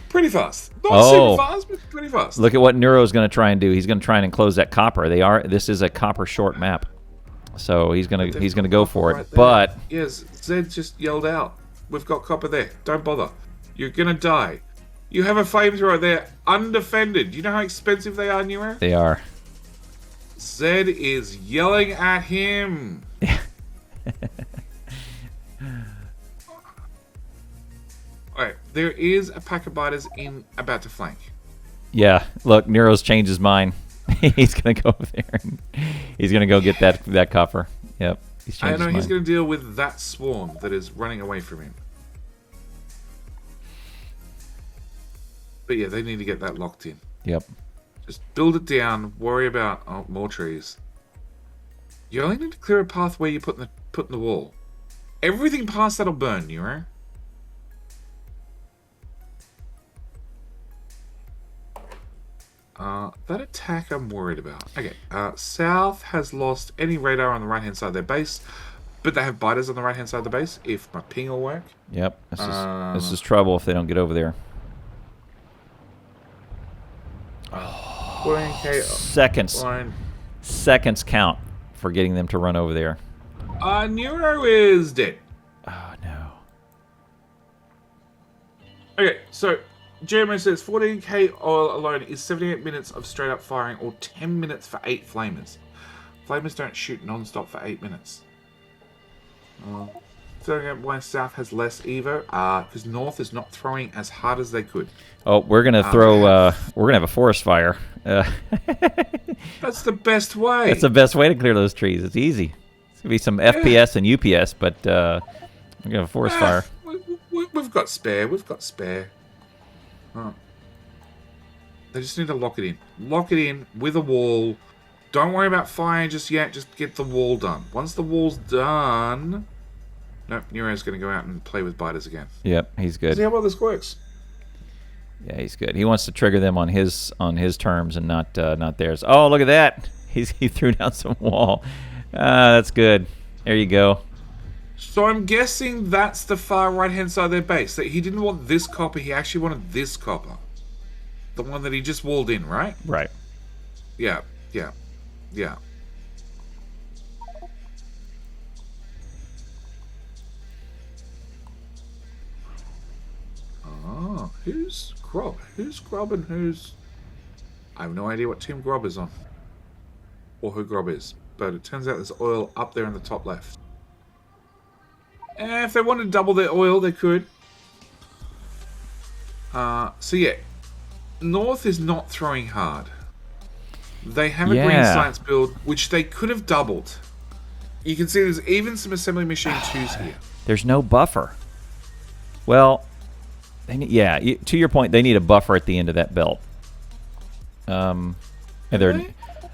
Speaker 2: Pretty fast. Not super fast, but pretty fast.
Speaker 1: Look at what Neuro's going to try and do. He's going to try and enclose that copper. This is a copper short map. So he's going to go for it.
Speaker 2: Right,
Speaker 1: but
Speaker 2: yes, Zed just yelled out, "We've got copper there. Don't bother." You're gonna die. You have a flamethrower there, undefended. Do you know how expensive they are, Nero?
Speaker 1: They are.
Speaker 2: Zed is yelling at him. Alright, there is a pack of biters in about to flank.
Speaker 1: Yeah, look, Nero's changed his mind. He's gonna go over there and he's gonna go get that copper. Yep.
Speaker 2: I know he's gonna deal with that swarm that is running away from him. But yeah, they need to get that locked in.
Speaker 1: Yep.
Speaker 2: Just build it down, worry about more trees. You only need to clear a path where you put in the wall. Everything past that'll burn, Nero. That attack I'm worried about. Okay, South has lost any radar on the right-hand side of their base, but they have biters on the right-hand side of the base, if my ping will work.
Speaker 1: Yep, this is trouble if they don't get over there. Seconds. Seconds count for getting them to run over there.
Speaker 2: Nero is dead.
Speaker 1: Oh, no.
Speaker 2: Okay, so Jeremy says 14k oil alone is 78 minutes of straight up firing or 10 minutes for 8 flamers. Flamers don't shoot non-stop for 8 minutes. So why South has less Evo? Because North is not throwing as hard as they could.
Speaker 1: Oh, we're gonna throw. We're gonna have a forest fire.
Speaker 2: That's the best way.
Speaker 1: That's the best way to clear those trees. It's easy. It's gonna be some FPS and UPS, but we're gonna have a forest fire.
Speaker 2: We've got spare. We've got spare. Oh. They just need to lock it in. Lock it in with a wall. Don't worry about firing just yet. Just get the wall done. Once the wall's done... Nope, Nero's going to go out and play with biters again.
Speaker 1: Yep, he's good.
Speaker 2: See how well this works.
Speaker 1: Yeah, he's good. He wants to trigger them on his terms and not theirs. Oh, look at that! He threw down some wall. That's good. There you go.
Speaker 2: So I'm guessing that's the far right-hand side of their base. That he didn't want this copper. He actually wanted this copper, the one that he just walled in, right?
Speaker 1: Right.
Speaker 2: Yeah. Yeah. Yeah. Oh, who's Grob? Who's Grob and who's... I have no idea what team Grob is on. Or who Grob is. But it turns out there's oil up there in the top left. If they wanted to double their oil, they could. So yeah. North is not throwing hard. They have a green science build, which they could have doubled. You can see there's even some assembly machine 2s here.
Speaker 1: There's no buffer. Well... to your point, they need a buffer at the end of that belt.
Speaker 2: Really?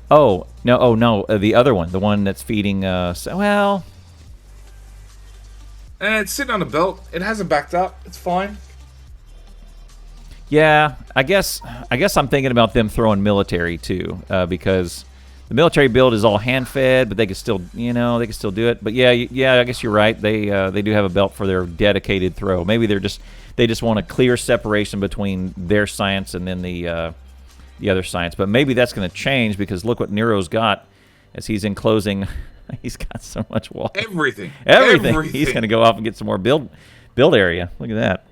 Speaker 1: Oh no, the other one, the one that's feeding. Well,
Speaker 2: it's sitting on a belt. It hasn't backed up. It's fine.
Speaker 1: Yeah, I guess I'm thinking about them throwing military too, because the military build is all hand fed, but they can still, they can still do it. But yeah, I guess you're right. They do have a belt for their dedicated throw. Maybe they just want a clear separation between their science and then the other science. But maybe that's going to change because look what Nero's got as he's enclosing. He's got so much wall.
Speaker 2: Everything.
Speaker 1: He's going to go off and get some more build area. Look at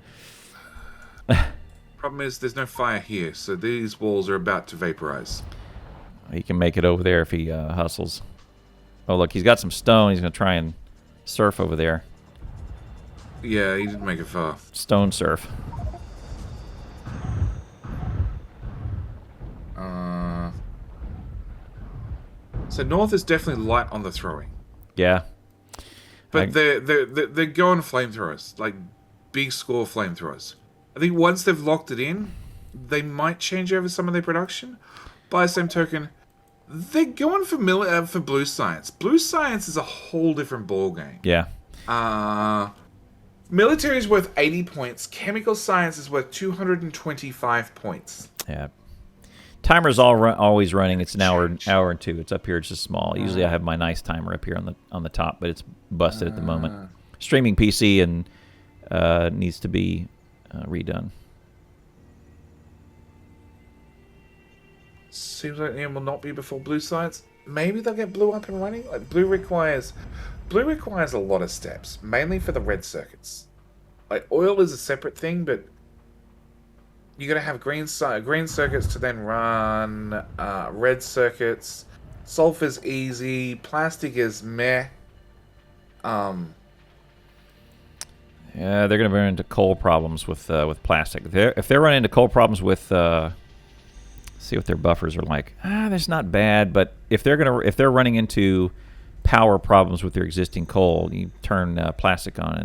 Speaker 1: that.
Speaker 2: Problem is there's no fire here, so these walls are about to vaporize.
Speaker 1: He can make it over there if he hustles. Oh, look, he's got some stone. He's going to try and surf over there.
Speaker 2: Yeah, he didn't make it far.
Speaker 1: Stone surf.
Speaker 2: So North is definitely light on the throwing.
Speaker 1: Yeah.
Speaker 2: But they're going flamethrowers, like big score flamethrowers. I think once they've locked it in, they might change over some of their production. By the same token, they're going for blue science. Blue science is a whole different ball game.
Speaker 1: Yeah.
Speaker 2: Military is worth 80 points. Chemical science is worth 225 points.
Speaker 1: Yeah. Timer's always running. It's an hour and two. It's up here. It's just small. Usually I have my nice timer up here on the top, but it's busted at the moment. Streaming PC and needs to be redone.
Speaker 2: Seems like it will not be before blue science. Maybe they'll get blue up and running. Like blue requires a lot of steps, mainly for the red circuits. Like oil is a separate thing, but you got to have green circuits to then run red circuits. Sulfur's easy. Plastic is meh.
Speaker 1: Yeah, they're going to run into coal problems with plastic. If they're running into coal problems with, see what their buffers are like. That's not bad, but if they're running into power problems with their existing coal, you turn plastic on, and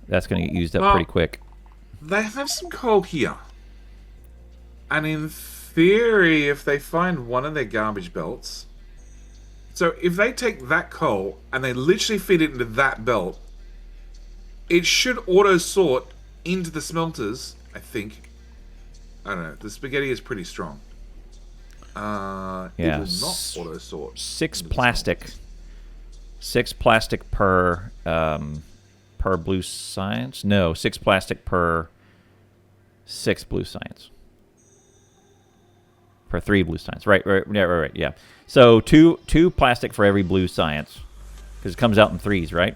Speaker 1: that's going to get used up pretty quick.
Speaker 2: They have some coal here, and in theory, if they find one of their garbage belts, so if they take that coal and they literally feed it into that belt, it should auto-sort into the smelters, I think. I don't know. The spaghetti is pretty strong. It will not auto-sort.
Speaker 1: 6 plastic. 6 plastic per blue science? No, 6 plastic per 6 blue science. Per 3 blue science. Right, yeah. So 2 plastic for every blue science. Because it comes out in 3s, right?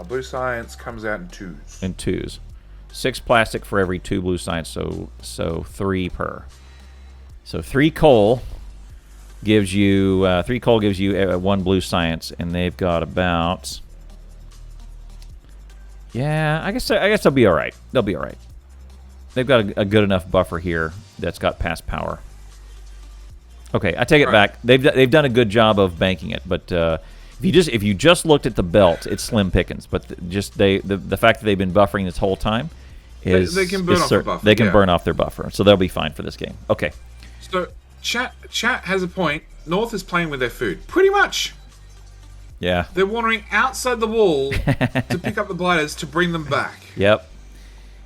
Speaker 2: Blue science comes out in 2s.
Speaker 1: In 2s. 6 plastic for every 2 blue science, so 3 per. So 3 coal gives you 1 blue science, and they've got about. Yeah, I guess they'll be all right. They'll be all right. They've got a good enough buffer here that's got past power. Okay, I take it back. They've done a good job of banking it, but if you just looked at the belt, it's slim pickings. But the fact that they've been buffering this whole time is
Speaker 2: they can burn off the buffer.
Speaker 1: They can burn off their buffer, so they'll be fine for this game. Okay.
Speaker 2: So chat has a point. North is playing with their food, pretty much.
Speaker 1: Yeah.
Speaker 2: They're wandering outside the wall to pick up the blighters to bring them back.
Speaker 1: Yep.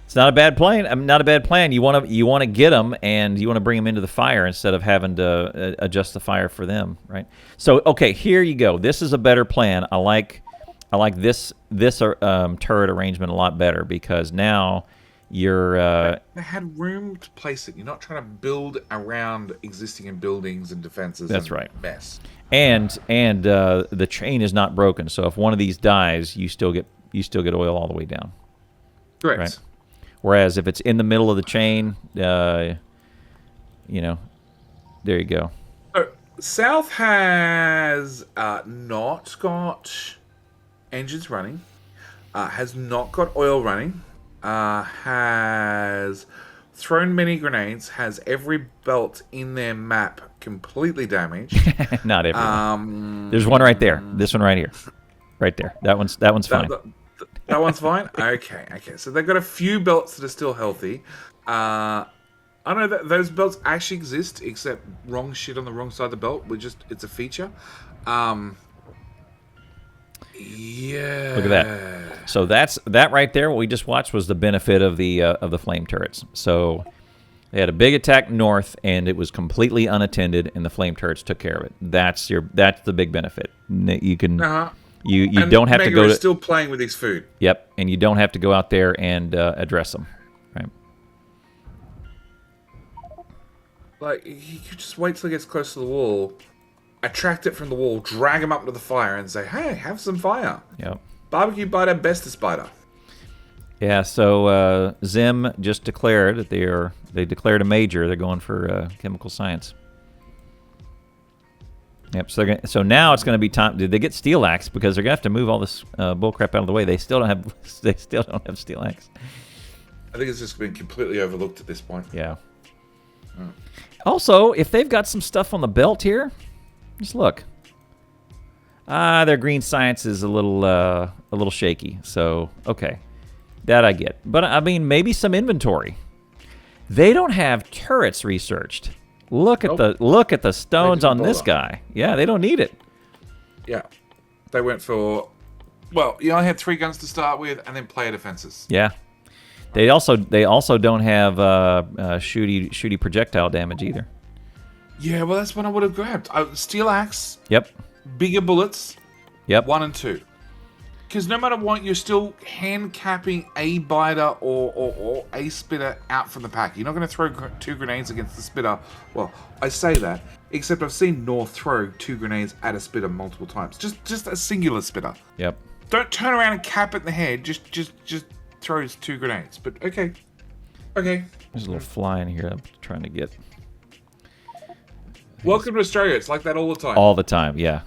Speaker 1: It's not a bad plan. Not a bad plan. You want to get them, and you want to bring them into the fire instead of having to adjust the fire for them, right? So, okay, here you go. This is a better plan. I like this turret arrangement a lot better because now you're.
Speaker 2: They had room to place it. You're not trying to build around existing buildings and defenses.
Speaker 1: That's right.
Speaker 2: Mess.
Speaker 1: And the chain is not broken. So if one of these dies, you still get oil all the way down.
Speaker 2: Correct.
Speaker 1: Right? Whereas if it's in the middle of the chain, there you go.
Speaker 2: South has not got engines running, has not got oil running, has thrown many grenades, has every belt in their map completely damaged.
Speaker 1: Not everyone. There's one right there. This one right here. Right there. That one's fine.
Speaker 2: That one's fine? Okay. So they've got a few belts that are still healthy. I don't know that those belts actually exist, except wrong shit on the wrong side of the belt. It's a feature. Yeah.
Speaker 1: Look at that. So that right there, what we just watched was the benefit of the flame turrets. So they had a big attack north, and it was completely unattended, and the flame turrets took care of it. That's the big benefit. You can. You don't have to go to.
Speaker 2: Still playing with his food.
Speaker 1: Yep, and you don't have to go out there and address them, right?
Speaker 2: Like you could just wait till it gets close to the wall, attract it from the wall, drag him up to the fire, and say, "Hey, have some fire."
Speaker 1: Yep.
Speaker 2: Barbecue biter, bestest biter.
Speaker 1: Yeah. So Zim just declared that they declared a major. They're going for chemical science. Yep. So now it's going to be time. Did they get steel axe because they're going to have to move all this bullcrap out of the way? They still don't have. They still don't have steel axe.
Speaker 2: I think it's just been completely overlooked at this point.
Speaker 1: Yeah. Also, if they've got some stuff on the belt here, just look. Their green science is a little shaky. So okay, that I get. But I mean, maybe some inventory. They don't have turrets researched. Look at the stones on this guy. Yeah, they don't need it.
Speaker 2: Yeah, they went for. Well, you only had 3 guns to start with, and then player defenses.
Speaker 1: Yeah, they also don't have shooty projectile damage either.
Speaker 2: Yeah, well, that's what I would have grabbed. Steel axe.
Speaker 1: Yep.
Speaker 2: Bigger bullets.
Speaker 1: Yep.
Speaker 2: 1 and 2. Because no matter what, you're still hand capping a biter or a spitter out from the pack. You're not going to throw 2 grenades against the spitter. Well, I say that, except I've seen North throw 2 grenades at a spitter multiple times. Just a singular spitter.
Speaker 1: Yep.
Speaker 2: Don't turn around and cap it in the head. Just throws 2 grenades. But okay. Okay.
Speaker 1: There's a little fly in here I'm trying to get.
Speaker 2: Welcome to Australia. It's like that all the time.
Speaker 1: All the time, yeah.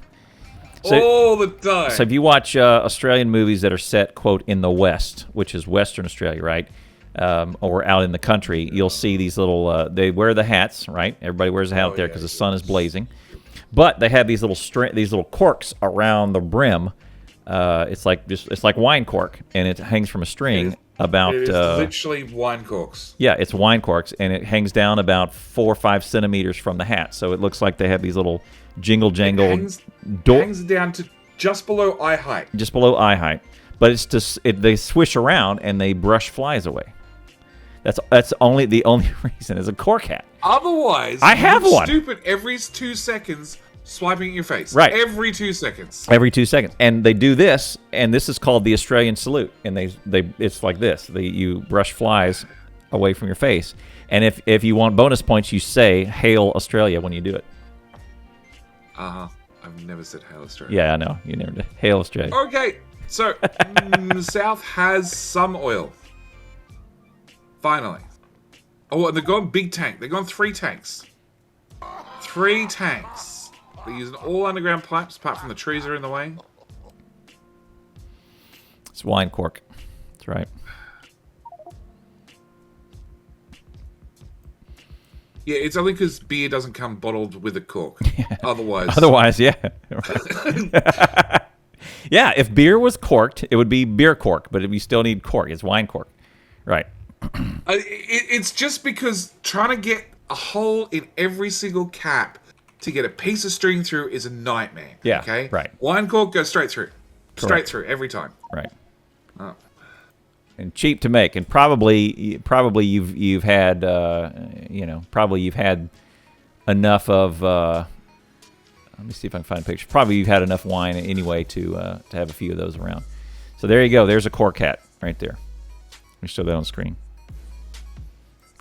Speaker 1: So,
Speaker 2: all the time.
Speaker 1: So if you watch Australian movies that are set, quote, in the West, which is Western Australia, right, or out in the country, you'll see these little, they wear the hats, right? Everybody wears a hat out there because the sun is blazing. But they have these little corks around the brim. It's like wine cork, and it hangs from a string about.
Speaker 2: It is literally wine corks.
Speaker 1: Yeah, it's wine corks, and it hangs down about 4 or 5 centimeters from the hat. So it looks like they have these little jingle jangle.
Speaker 2: It hangs down to just below eye height.
Speaker 1: Just below eye height, but it's just they swish around and they brush flies away. That's the only reason is a cork hat.
Speaker 2: Otherwise,
Speaker 1: I have one.
Speaker 2: Stupid every 2 seconds. Swiping at your face.
Speaker 1: Right.
Speaker 2: Every 2 seconds.
Speaker 1: Every 2 seconds. And they do this, and this is called the Australian salute. And it's like this. You brush flies away from your face. And if you want bonus points, you say, Hail Australia when you do it.
Speaker 2: I've never said Hail Australia.
Speaker 1: Yeah, I know. You never did. Hail Australia.
Speaker 2: Okay. So, South has some oil. Finally. Oh, and they're going big tank. They're going 3 tanks. 3 tanks. They're using all underground pipes, apart from the trees that are in the way.
Speaker 1: It's wine cork. That's right.
Speaker 2: Yeah, it's only because beer doesn't come bottled with a cork.
Speaker 1: Otherwise, yeah. Yeah, if beer was corked, it would be beer cork, but we still need cork. It's wine cork. Right.
Speaker 2: It's just because trying to get a hole in every single cap to get a piece of string through is a nightmare.
Speaker 1: Yeah,
Speaker 2: okay?
Speaker 1: right.
Speaker 2: Wine cork goes straight through.
Speaker 1: Correct.
Speaker 2: Straight through, every time.
Speaker 1: Right.
Speaker 2: Oh.
Speaker 1: And cheap to make. And probably you've had, probably you've had enough of, let me see if I can find a picture. Probably you've had enough wine anyway to have a few of those around. So there you go. There's a cork hat right there. Let me show that on screen.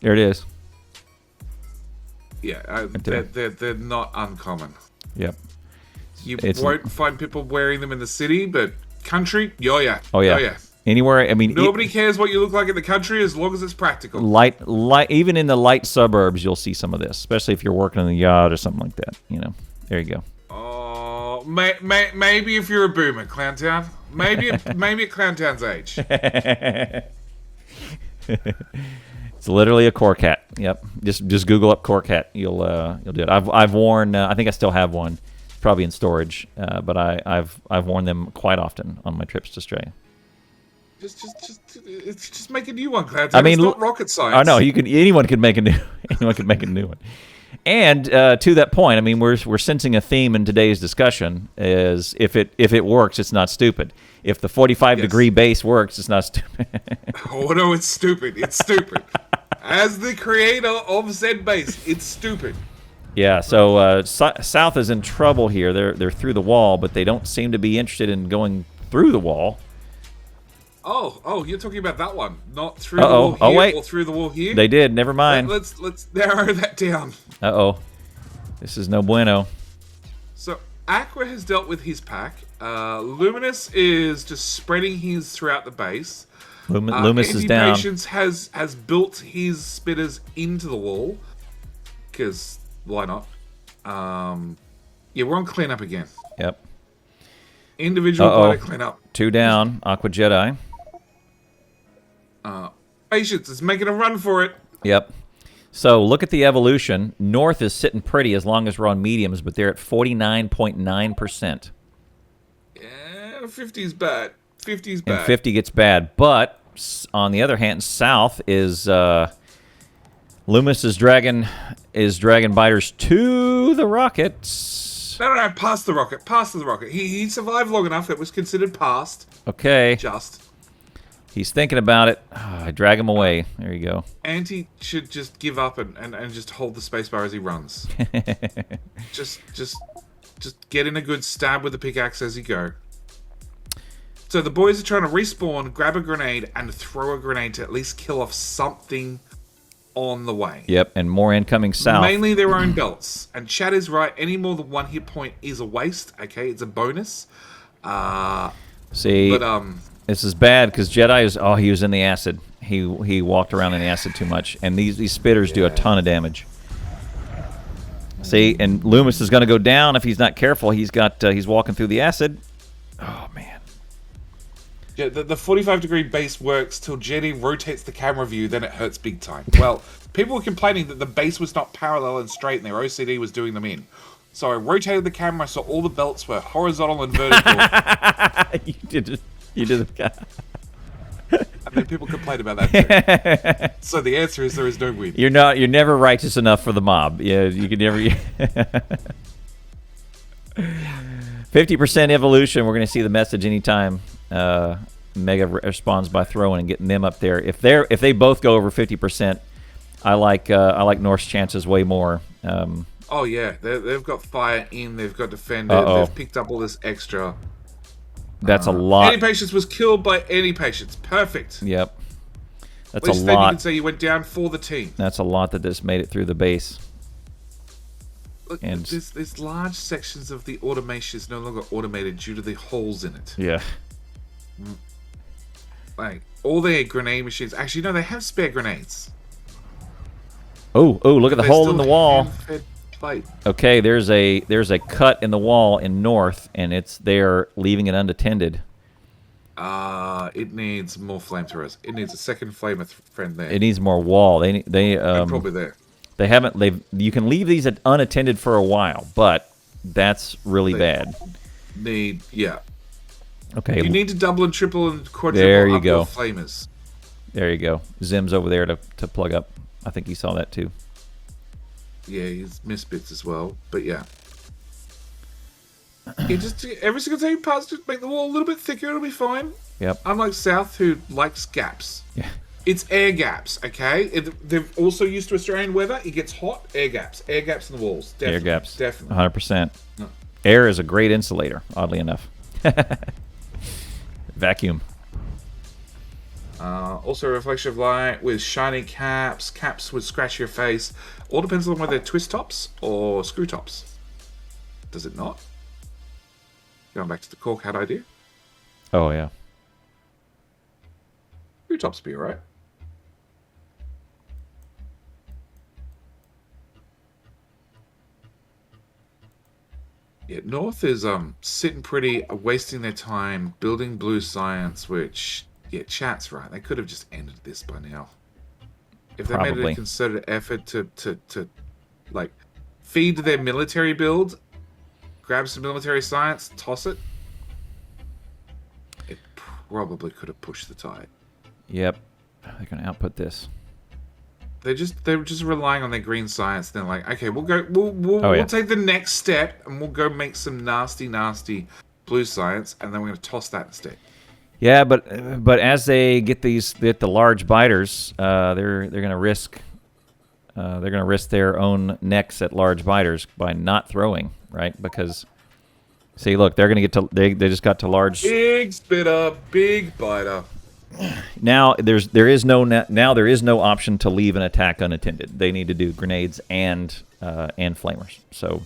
Speaker 1: There it is.
Speaker 2: Yeah, they're not uncommon.
Speaker 1: Yep.
Speaker 2: You won't find people wearing them in the city, but country, oh yeah.
Speaker 1: Anywhere, I mean,
Speaker 2: nobody cares what you look like in the country as long as it's practical.
Speaker 1: Light, even in the light suburbs, you'll see some of this, especially if you're working in the yard or something like that. There you go.
Speaker 2: Oh, maybe if you're a boomer, Clowntown. Maybe at Clowntown's age.
Speaker 1: It's literally a cork hat. Yep. Just Google up cork hat. You'll do it. I've worn. I think I still have one. It's probably in storage. But I've worn them quite often on my trips to Australia.
Speaker 2: Just make a new one, Clowntown.
Speaker 1: I mean,
Speaker 2: it's not rocket science.
Speaker 1: I know anyone could make a new one. And to that point, I mean, we're sensing a theme in today's discussion is if it works, it's not stupid. If the 45-degree base works, it's not stupid.
Speaker 2: Oh no, it's stupid. It's stupid. As the creator of said base, it's stupid.
Speaker 1: Yeah. So South is in trouble here. They're through the wall, but they don't seem to be interested in going through the wall.
Speaker 2: Oh, you're talking about that one, not through the wall here or through the wall here?
Speaker 1: They did. Never mind.
Speaker 2: Let's narrow that down.
Speaker 1: This is no bueno.
Speaker 2: So Aqua has dealt with his pack. Luminous is just spreading his throughout the base.
Speaker 1: Lumis is down.
Speaker 2: Antipatience has built his spitters into the wall. Because why not? We're on cleanup again.
Speaker 1: Yep.
Speaker 2: Individual body cleanup.
Speaker 1: 2 down. Aquajedi.
Speaker 2: Patience is making a run for it.
Speaker 1: Yep. So look at the evolution. North is sitting pretty as long as we're on mediums, but they're at 49.9%.
Speaker 2: Yeah, 50's bad. 50's bad.
Speaker 1: And 50 gets bad. But on the other hand, South is Lumis is dragging biters to the rockets.
Speaker 2: No, past the rocket. Past the rocket. He survived long enough. It was considered past.
Speaker 1: Okay.
Speaker 2: Just.
Speaker 1: He's thinking about it. I drag him away. There you go.
Speaker 2: Anti should just give up and just hold the spacebar as he runs. just get in a good stab with the pickaxe as you go. So the boys are trying to respawn, grab a grenade, and throw a grenade to at least kill off something on the way.
Speaker 1: Yep, and more incoming south.
Speaker 2: Mainly their own belts. And Chad is right. Any more than 1 hit point is a waste. Okay, it's a bonus.
Speaker 1: See,
Speaker 2: but
Speaker 1: This is bad because Jedi is. Oh, he was in the acid. He walked around in the acid too much, and these spitters do a ton of damage. See, and Lumis is going to go down if he's not careful. He's walking through the acid. Oh man.
Speaker 2: Yeah, the 45-degree base works till Jedi rotates the camera view, then it hurts big time. Well, people were complaining that the base was not parallel and straight, and their OCD was doing them in. So I rotated the camera so all the belts were horizontal and vertical.
Speaker 1: You did it.
Speaker 2: And then people complained about that too. So the answer is there is no win.
Speaker 1: You're never righteous enough for the mob. Yeah, you can never. 50% evolution. We're going to see the message anytime Mega responds by throwing and getting them up there. If they both go over 50%, I like North's chances way more.
Speaker 2: Oh yeah, they've got fire in. They've got defended. They've picked up all this extra.
Speaker 1: That's a lot.
Speaker 2: Any patience was killed by any patience. Perfect.
Speaker 1: Yep. That's
Speaker 2: At least
Speaker 1: a
Speaker 2: then
Speaker 1: lot.
Speaker 2: you can say you went down for the team.
Speaker 1: That's a lot that just made it through the base.
Speaker 2: Look,
Speaker 1: And
Speaker 2: there's large sections of the automation is no longer automated due to the holes in it.
Speaker 1: yeah.
Speaker 2: Like all their grenade machines. Actually, no, they have spare grenades.
Speaker 1: Oh, look at the
Speaker 2: They
Speaker 1: hole in
Speaker 2: still
Speaker 1: the wall.
Speaker 2: hand-fed plate.
Speaker 1: Okay, there's a cut in the wall in north, and they're leaving it unattended.
Speaker 2: It needs more flamethrowers. It needs a second flamer friend there.
Speaker 1: It needs more wall. They
Speaker 2: Probably there.
Speaker 1: They haven't. You can leave these unattended for a while, but that's really bad.
Speaker 2: Yeah.
Speaker 1: Okay.
Speaker 2: You need to double and triple and quadruple
Speaker 1: There you
Speaker 2: up
Speaker 1: go.
Speaker 2: your flamers.
Speaker 1: There you go. Zim's over there to plug up. I think he saw that too.
Speaker 2: Yeah, he's missed bits as well, but yeah. Just every single time you pass, just make the wall a little bit thicker. It'll be fine.
Speaker 1: Yep.
Speaker 2: Unlike South, who likes gaps.
Speaker 1: Yeah.
Speaker 2: It's air gaps, okay? They're also used to Australian weather. It gets hot, air gaps. Air gaps in the walls. Definitely.
Speaker 1: Air gaps.
Speaker 2: Definitely.
Speaker 1: 100%.
Speaker 2: No.
Speaker 1: Air is a great insulator, oddly enough. Vacuum.
Speaker 2: Also, reflection of light with shiny caps. Caps would scratch your face. All depends on whether they're twist tops or screw tops. Does it not? Going back to the cork hat idea.
Speaker 1: Oh yeah.
Speaker 2: Screw tops be alright. Yeah, North is sitting pretty, wasting their time building blue science, which chat's right. They could have just ended this by now. If they made
Speaker 1: Probably.
Speaker 2: a concerted effort to like feed their military build, grab some military science, toss it, it probably could have pushed the tide.
Speaker 1: Yep. They're gonna output this.
Speaker 2: They were just relying on their green science. They're like, okay, we'll take the next step and we'll go make some nasty blue science, and then we're gonna toss that instead.
Speaker 1: Yeah, but as they get the large biters, they're gonna risk their own necks at large biters by not throwing, right? Because see, look, they're gonna get to they just got to large.
Speaker 2: Big spitter, big biter.
Speaker 1: Now there is no option to leave an attack unattended. They need to do grenades and flamers. So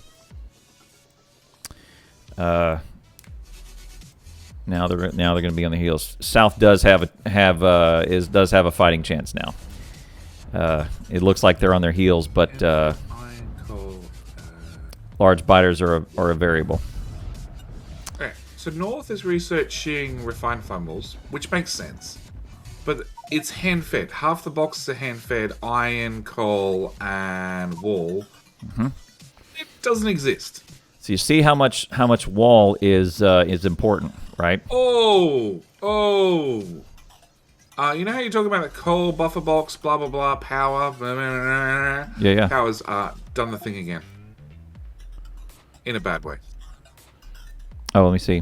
Speaker 1: now they're going to be on the heels. South does have a fighting chance now. It looks like they're on their heels, but large biters are a variable.
Speaker 2: Okay, so North is researching refined fumbles, which makes sense. But it's hand-fed. Half the boxes are hand-fed, iron, coal, and wall.
Speaker 1: Mm-hmm.
Speaker 2: It doesn't exist.
Speaker 1: So you see how much wall is important, right?
Speaker 2: You know how you talk about the coal, buffer box, blah, blah, blah, power? Blah, blah, blah, blah.
Speaker 1: Yeah.
Speaker 2: Power's done the thing again. In a bad way.
Speaker 1: Oh, let me see.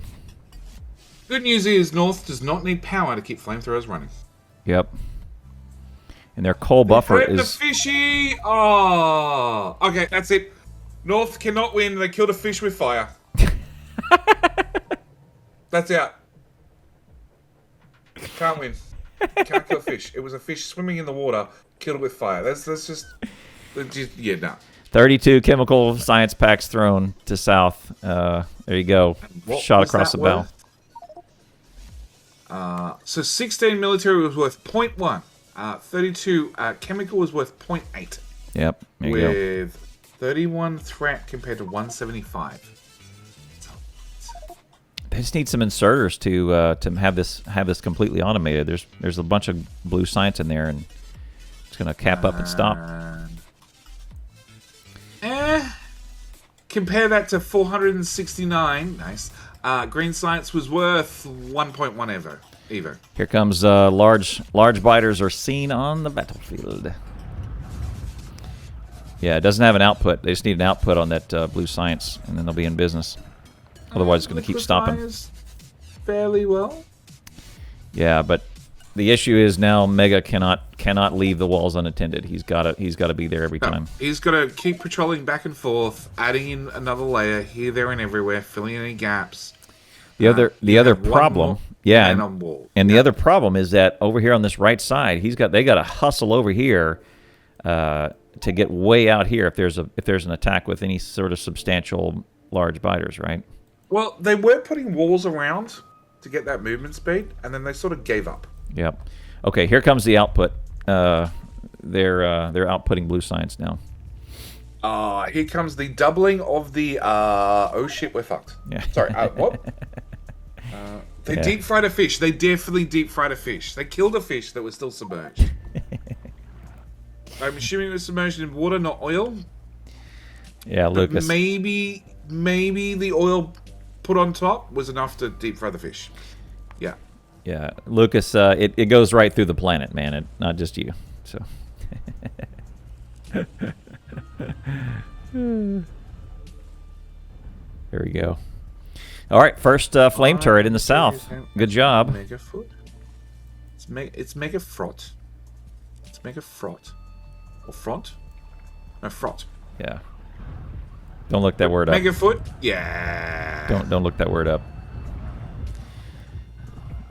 Speaker 2: Good news is North does not need power to keep flamethrowers running.
Speaker 1: Yep. And their coal buffer
Speaker 2: Hurt the
Speaker 1: is...
Speaker 2: fishy! Oh! Okay, that's it. North cannot win. They killed a fish with fire. That's out. Can't win. Can't kill a fish. It was a fish swimming in the water, killed it with fire. That's just... Yeah, no.
Speaker 1: 32 chemical science packs thrown to South. There you go. Shot across the bow.
Speaker 2: So 16 military was worth 0.1. 32 chemical was worth 0.8.
Speaker 1: Yep. There you go.
Speaker 2: With 31 threat compared to 175.
Speaker 1: They just need some inserters to have this completely automated. There's a bunch of blue science in there, and it's gonna cap up and stop.
Speaker 2: Compare that to 469. Nice. Green science was worth 1.1 Evo.
Speaker 1: Here comes large biters are seen on the battlefield. Yeah, it doesn't have an output. They just need an output on that blue science, and then they'll be in business. Otherwise, it's going to keep stopping.
Speaker 2: Fairly well.
Speaker 1: Yeah, but the issue is now Mega cannot leave the walls unattended. He's got to be there every time.
Speaker 2: He's got to keep patrolling back and forth, adding in another layer here, there, and everywhere, filling any gaps.
Speaker 1: The other problem, yeah, and the other problem is that over here on this right side, they got to hustle over here to get way out here if there's an attack with any sort of substantial large biters, right?
Speaker 2: Well, they were putting walls around to get that movement speed, and then they sort of gave up.
Speaker 1: Yep. Okay, here comes the output. They're outputting blue science now.
Speaker 2: Here comes the doubling of the. Oh shit, we're fucked.
Speaker 1: Yeah.
Speaker 2: Sorry. What? They deep fried a fish. They definitely deep fried a fish. They killed a fish that was still submerged. I'm assuming it was submerged in water, not oil.
Speaker 1: Yeah, Lucas.
Speaker 2: Maybe the oil put on top was enough to deep fry the fish. Yeah.
Speaker 1: Yeah, Lucas. It goes right through the planet, man. Not just you. So. There we go. All right, first flame turret in the south. Good job.
Speaker 2: Megafrot. It's Megafrot. It's Megafrot. Or front? No, frot.
Speaker 1: Yeah. Don't look that word up.
Speaker 2: Megafoot? Yeah.
Speaker 1: Don't look that word up.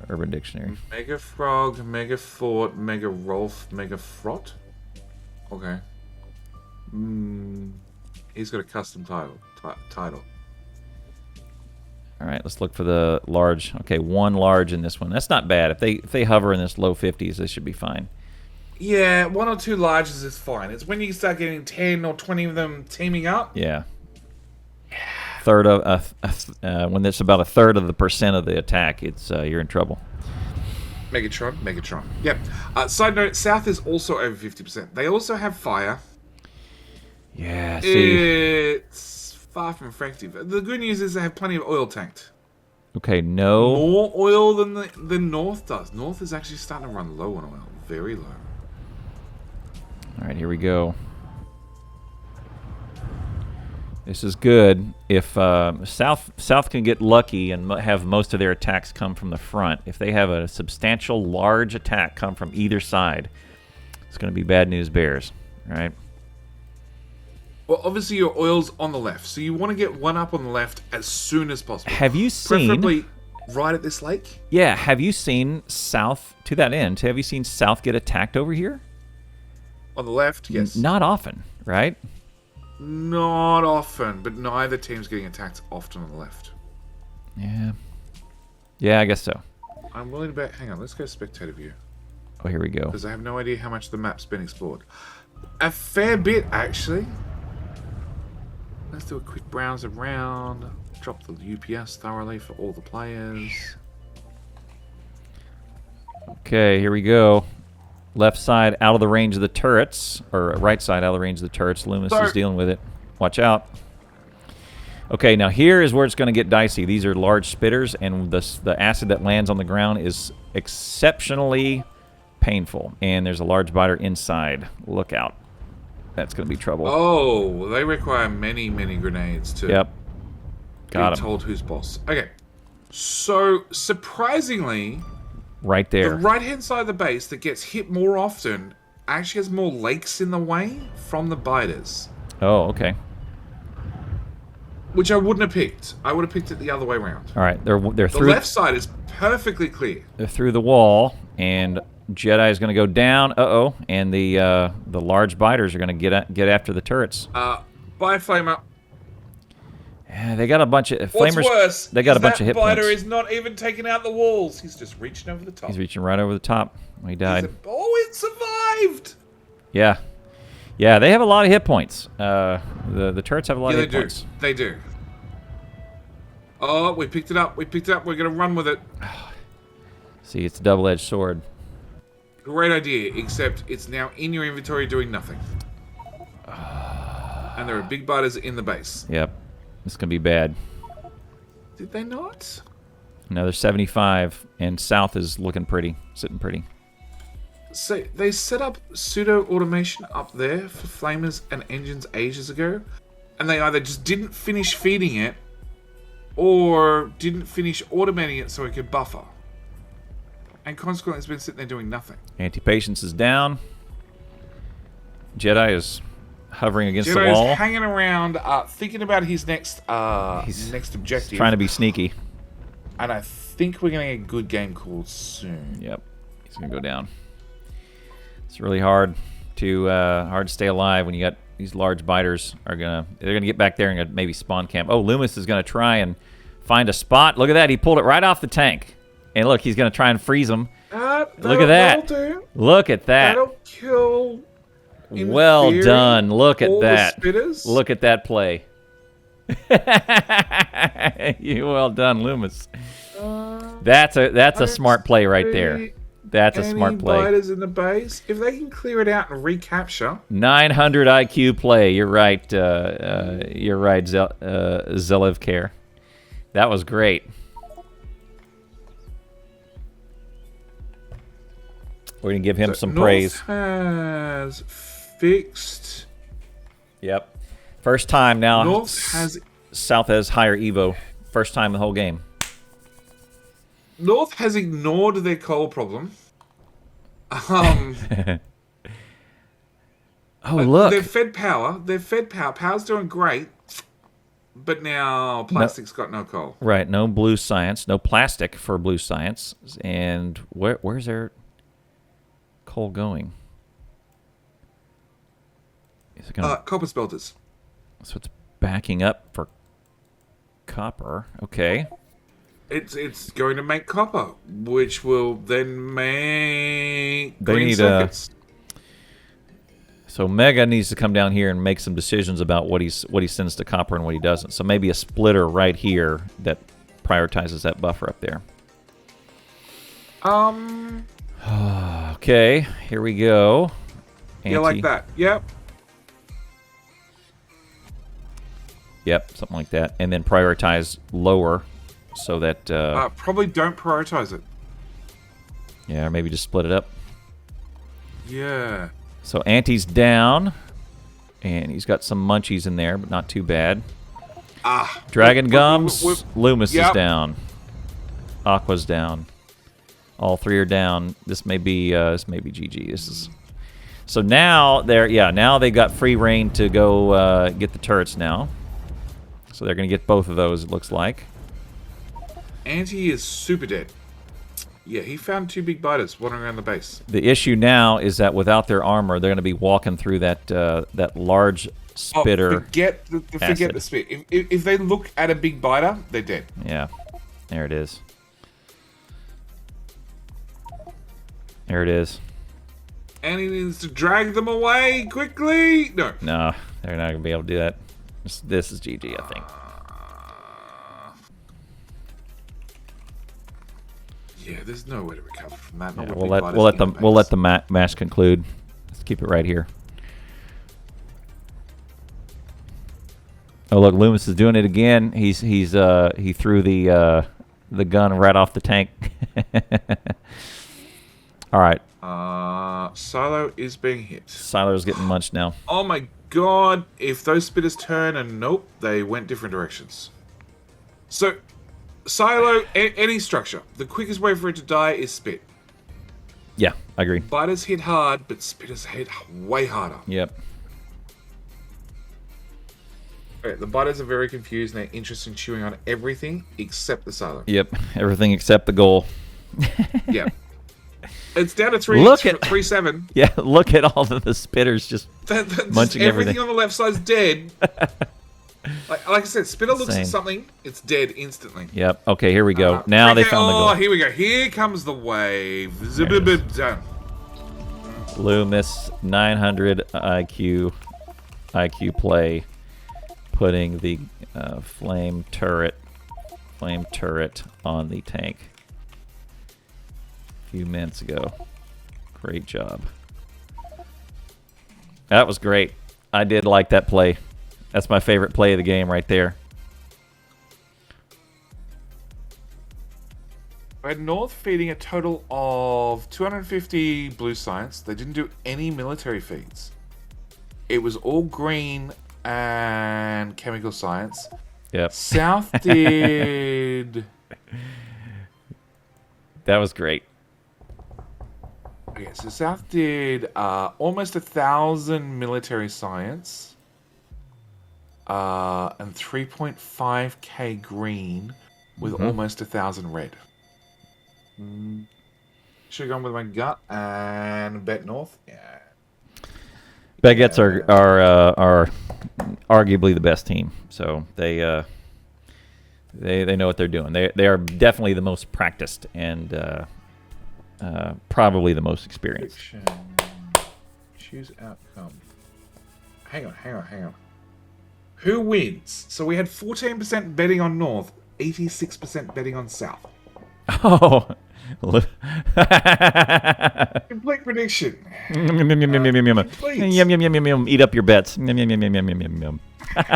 Speaker 1: Urban Dictionary.
Speaker 2: Megafrog, Megafort, Megarolf, Megafrot? Okay. He's got a custom title.
Speaker 1: All right, let's look for the large. Okay, one large in this one. That's not bad. If they hover in this low 50s, they should be fine.
Speaker 2: Yeah, 1 or 2 larges is fine. It's when you start getting 10 or 20 of them teaming up.
Speaker 1: Yeah. Third of when it's about a third of the percent of the attack, it's you're in trouble.
Speaker 2: Megatron. Yep. Side note: South is also over 50%. They also have fire.
Speaker 1: Yeah. See.
Speaker 2: It's far from effective. The good news is they have plenty of oil tanked.
Speaker 1: Okay. No.
Speaker 2: More oil than North does. North is actually starting to run low on oil. Very low.
Speaker 1: All right. Here we go. This is good. If South can get lucky and have most of their attacks come from the front, if they have a substantial large attack come from either side, it's going to be bad news bears, right?
Speaker 2: Well, obviously your oil's on the left, so you want to get one up on the left as soon as possible.
Speaker 1: Have you seen...
Speaker 2: Preferably right at this lake?
Speaker 1: Yeah, have you seen South, to that end, have you seen South get attacked over here?
Speaker 2: On the left, yes.
Speaker 1: Not often, right?
Speaker 2: Not often, but neither team's getting attacked often on the left.
Speaker 1: Yeah. Yeah, I guess so.
Speaker 2: I'm willing to bet... Hang on, let's go spectator view.
Speaker 1: Oh, here we go.
Speaker 2: Because I have no idea how much the map's been explored. A fair bit, actually. Let's do a quick browse around. Drop the UPS thoroughly for all the players.
Speaker 1: Okay, here we go. Left side out of the range of the turrets, or right side out of the range of the turrets. Lumis is dealing with it. Watch out. Okay, now here is where it's going to get dicey. These are large spitters, and the acid that lands on the ground is exceptionally painful. And there's a large biter inside. Look out. That's going to be trouble.
Speaker 2: Oh, they require many, many grenades to
Speaker 1: Got
Speaker 2: be told who's boss. Okay, so surprisingly...
Speaker 1: Right there.
Speaker 2: The right-hand side of the base that gets hit more often actually has more lakes in the way from the biters.
Speaker 1: Oh, okay.
Speaker 2: Which I wouldn't have picked. I would have picked it the other way around.
Speaker 1: All right, they're
Speaker 2: the
Speaker 1: through.
Speaker 2: The left side is perfectly clear.
Speaker 1: They're through the wall, and Jedi is going to go down. And the large biters are going to get after the turrets.
Speaker 2: Bye, Flamer.
Speaker 1: Yeah, they got a bunch of
Speaker 2: What's
Speaker 1: flamers.
Speaker 2: worse,
Speaker 1: They got a bunch of hit
Speaker 2: biter
Speaker 1: points.
Speaker 2: is not even taking out the walls. He's just reaching over the top.
Speaker 1: He's reaching right over the top. He died.
Speaker 2: Oh, it survived.
Speaker 1: Yeah. Yeah, they have a lot of hit points. The turrets have a lot of hit points.
Speaker 2: They do. Oh, we picked it up. We picked it up. We're going to run with it.
Speaker 1: See, it's a double-edged sword.
Speaker 2: Great idea, except it's now in your inventory doing nothing. And there are big biters in the base.
Speaker 1: Yep. It's going to be bad.
Speaker 2: Did they not?
Speaker 1: Another 75, and south is looking pretty, sitting pretty.
Speaker 2: So they set up pseudo-automation up there for flamers and engines ages ago, and they either just didn't finish feeding it, or didn't finish automating it so it could buffer. And consequently, it's been sitting there doing nothing.
Speaker 1: Antipatience is down. Jedi is hovering against the
Speaker 2: Jedi's
Speaker 1: wall.
Speaker 2: hanging around, thinking about his next objective.
Speaker 1: He's trying to be sneaky.
Speaker 2: And I think we're going to get a good game called soon.
Speaker 1: Yep. He's going to go down. It's really hard to stay alive when you got these large biters they're gonna get back there and maybe spawn camp. Oh, Lumis is gonna try and find a spot. Look at that, he pulled it right off the tank. And look, he's gonna try and freeze him. Look at that. Look at that.
Speaker 2: That'll kill.
Speaker 1: Well done. Look at that.
Speaker 2: Spitters.
Speaker 1: Look at that play. Well done, Lumis. That's a smart play right there. That's a smart play.
Speaker 2: Biters in the base. If they can clear it out and recapture.
Speaker 1: 900 IQ play. You're right. You're right, Zelev Care. That was great. We're gonna give him some praise.
Speaker 2: Has fixed.
Speaker 1: Yep. First time now.
Speaker 2: North has.
Speaker 1: South has higher Evo. First time in the whole game.
Speaker 2: North has ignored their coal problem.
Speaker 1: Oh, look.
Speaker 2: They've fed power. Power's doing great. But now plastic's got no coal.
Speaker 1: Right. No blue science. No plastic for blue science. And where's their coal going? Is it gonna...
Speaker 2: Copper smelters.
Speaker 1: So it's backing up for copper. Okay.
Speaker 2: It's going to make copper, which will then make
Speaker 1: They
Speaker 2: green
Speaker 1: need
Speaker 2: circuits.
Speaker 1: So Mega needs to come down here and make some decisions about what he sends to copper and what he doesn't. So maybe a splitter right here that prioritizes that buffer up there. Okay, here we go.
Speaker 2: Yeah, like that. Yep.
Speaker 1: Yep, something like that. And then prioritize lower so that...
Speaker 2: probably don't prioritize it.
Speaker 1: Yeah, or maybe just split it up.
Speaker 2: Yeah.
Speaker 1: So Anti's down. And he's got some munchies in there, but not too bad. Dragon Gums, Lumis is down. Aqua's down. All three are down. This may be GG. This is... So now now they got free reign to go get the turrets now. So they're going to get both of those, it looks like.
Speaker 2: Anti is super dead. Yeah, he found two big biters wandering around the base.
Speaker 1: The issue now is that without their armor, they're going to be walking through that large spitter.
Speaker 2: Forget the spit. If they look at a big biter, they're dead.
Speaker 1: Yeah, there it is. There it is.
Speaker 2: And he needs to drag them away quickly. No,
Speaker 1: they're not going to be able to do that. This is GG, I think.
Speaker 2: Yeah, there's no way to recover from that.
Speaker 1: Yeah, we'll let the match conclude. Let's keep it right here. Oh look, Lumis is doing it again. He threw the gun right off the tank. All right.
Speaker 2: Silo is being hit.
Speaker 1: Silo's getting munched now.
Speaker 2: Oh my god! If those spitters turn and nope, they went different directions. So. Silo, any structure. The quickest way for it to die is spit.
Speaker 1: Yeah, I agree.
Speaker 2: Biters hit hard, but spitters hit way harder.
Speaker 1: Yep.
Speaker 2: Okay, the biters are very confused and they're interested in chewing on everything except the silo.
Speaker 1: Yep, everything except the goal.
Speaker 2: Yeah. It's down to 3-7.
Speaker 1: Yeah, look at all of the spitters just munching everything.
Speaker 2: Everything on the left side's dead. Like I said, Spitter looks at something, it's dead instantly.
Speaker 1: Yep. Okay, here we go. Now they found the goal.
Speaker 2: Oh, here we go. Here comes the wave. Done.
Speaker 1: Lumis 900 IQ play, putting the flame turret on the tank a few minutes ago. Great job. That was great. I did like that play. That's my favorite play of the game right there.
Speaker 2: Red North feeding a total of 250 blue science. They didn't do any military feeds. It was all green and chemical science.
Speaker 1: Yep.
Speaker 2: South did...
Speaker 1: That was great.
Speaker 2: Okay, so South did almost 1,000 military science. And 3.5k green with almost 1,000 red. Should have gone with my gut and bet North. Yeah.
Speaker 1: Baguettes are arguably the best team, so they know what they're doing. They are definitely the most practiced and probably the most experienced.
Speaker 2: Choose outcome. Hang on. Who wins? So we had 14% betting on North, 86% betting on South.
Speaker 1: Oh.
Speaker 2: Complete prediction.
Speaker 1: Complete. Eat up your bets.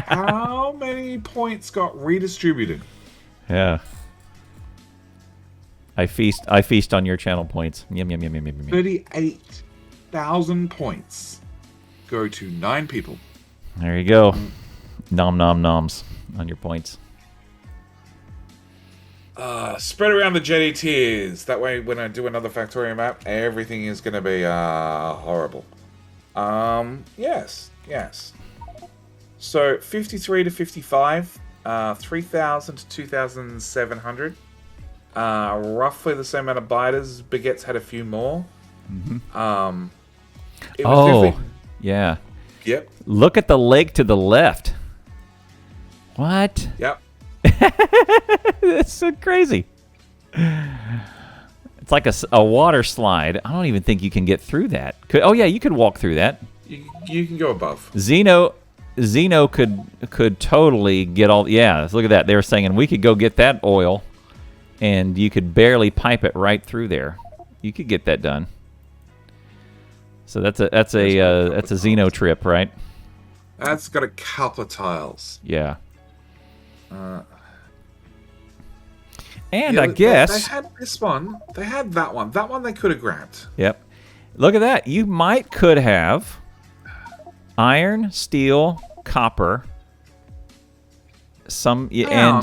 Speaker 2: How many points got redistributed?
Speaker 1: Yeah. I feast on your channel points.
Speaker 2: 38,000 points go to 9 people.
Speaker 1: There you go. Noms on your points.
Speaker 2: Spread around the jetty tiers. That way, when I do another Factorio map, everything is going to be horrible. Yes. So 53 to 55, 3,000 to 2,700. Roughly the same amount of biters. Baguettes had a few more. It was
Speaker 1: yeah.
Speaker 2: Yep.
Speaker 1: Look at the lake to the left. What?
Speaker 2: Yep.
Speaker 1: It's so crazy. It's like a water slide. I don't even think you can get through that. Oh yeah, you could walk through that.
Speaker 2: You can go above.
Speaker 1: Xeno could totally get all. Yeah, look at that. They were saying we could go get that oil, and you could barely pipe it right through there. You could get that done. So that's a Xeno trip, right?
Speaker 2: That's got a couple of tiles.
Speaker 1: Yeah. And
Speaker 2: yeah,
Speaker 1: I guess
Speaker 2: they had this one. They had that one. That one they could have grabbed.
Speaker 1: Yep. Look at that. You could have iron, steel, copper. Hang
Speaker 2: on.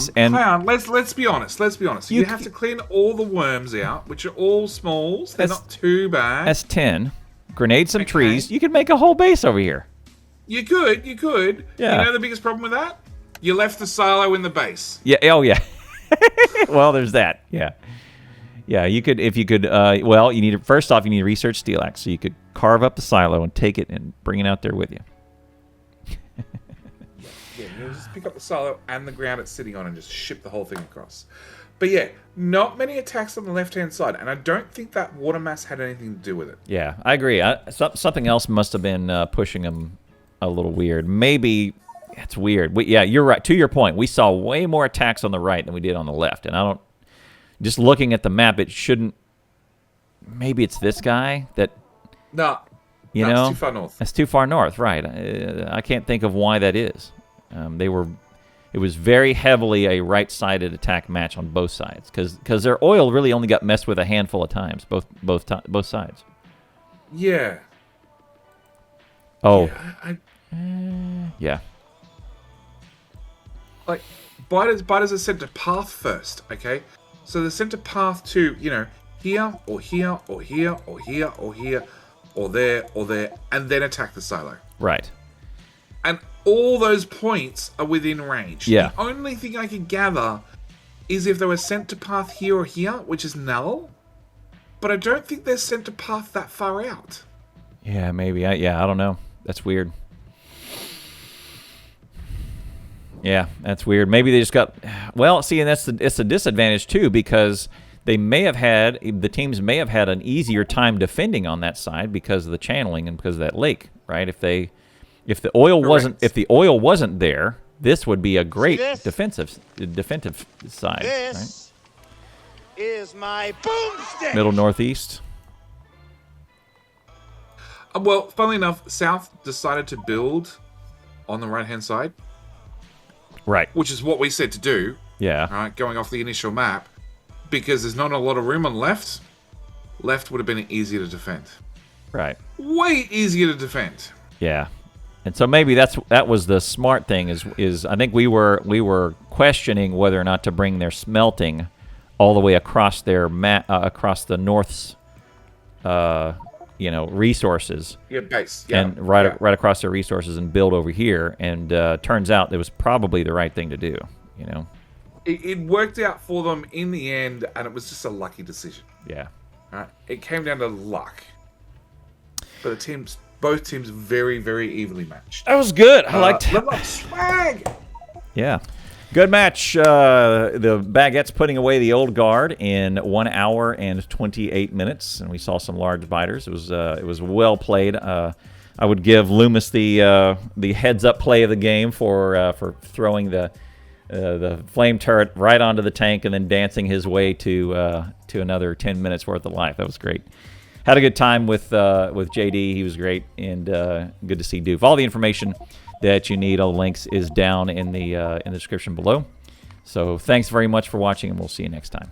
Speaker 2: Let's be honest. You have to clean all the worms out, which are all smalls. They're not too bad.
Speaker 1: That's 10. Grenade some trees. You could make a whole base over here.
Speaker 2: You could.
Speaker 1: Yeah.
Speaker 2: You know the biggest problem with that? You left the silo in the base.
Speaker 1: Yeah. Oh, yeah. Well, there's that. Yeah. Yeah. You could, if you could. Well, you need first off, you need to research steel axe, so you could carve up the silo and take it and bring it out there with you.
Speaker 2: Yeah. You just pick up the silo and the ground it's sitting on and just ship the whole thing across. But yeah, not many attacks on the left-hand side, and I don't think that water mass had anything to do with it.
Speaker 1: Yeah, I agree. Something else must have been pushing them a little weird. Maybe it's weird. Yeah, you're right. To your point, we saw way more attacks on the right than we did on the left, and I don't. Just looking at the map, it shouldn't. Maybe it's this guy that.
Speaker 2: No,
Speaker 1: know,
Speaker 2: it's too far north.
Speaker 1: That's too far north, right? I can't think of why that is. It was very heavily a right-sided attack match on both sides because their oil really only got messed with a handful of times, both sides.
Speaker 2: Yeah.
Speaker 1: Oh.
Speaker 2: Yeah. Like, biters are sent to path first, okay? So they're sent to path to, here, or here, or here, or here, or here, or there, and then attack the silo.
Speaker 1: Right.
Speaker 2: And all those points are within range.
Speaker 1: Yeah.
Speaker 2: The only thing I could gather is if they were sent to path here or here, which is null. But I don't think they're sent to path that far out.
Speaker 1: Yeah, maybe. I don't know. That's weird. Yeah, that's weird. Maybe they just got well. See, and it's a disadvantage too because the teams may have had an easier time defending on that side because of the channeling and because of that lake, right? If the oil wasn't there, this would be a great defensive side.
Speaker 4: This is my boomstick.
Speaker 1: Middle northeast.
Speaker 2: Well, funnily enough, South decided to build on the right-hand side.
Speaker 1: Right.
Speaker 2: Which is what we said to do.
Speaker 1: Yeah.
Speaker 2: Right, going off the initial map. Because there's not a lot of room on left. Left would have been easier to defend.
Speaker 1: Right.
Speaker 2: Way easier to defend.
Speaker 1: Yeah. And so maybe that was the smart thing is I think we were questioning whether or not to bring their smelting all the way across their across the North's resources.
Speaker 2: Yeah, base. Yeah.
Speaker 1: And right across their resources and build over here. And turns out it was probably the right thing to do,
Speaker 2: It worked out for them in the end, and it was just a lucky decision.
Speaker 1: Yeah.
Speaker 2: Right? It came down to luck. But both teams very, very evenly matched.
Speaker 1: That was good. I liked
Speaker 2: Level up swag!
Speaker 1: Yeah. Good match. The Baguettes putting away the Old Guard in 1 hour and 28 minutes, and we saw some large biters. It was well played. I would give Lumis the heads-up play of the game for throwing the flame turret right onto the tank and then dancing his way to another 10 minutes worth of life. That was great. Had a good time with JD. He was great, and good to see Doof. All the information that you need, all the links, is down in the description below. So thanks very much for watching, and we'll see you next time.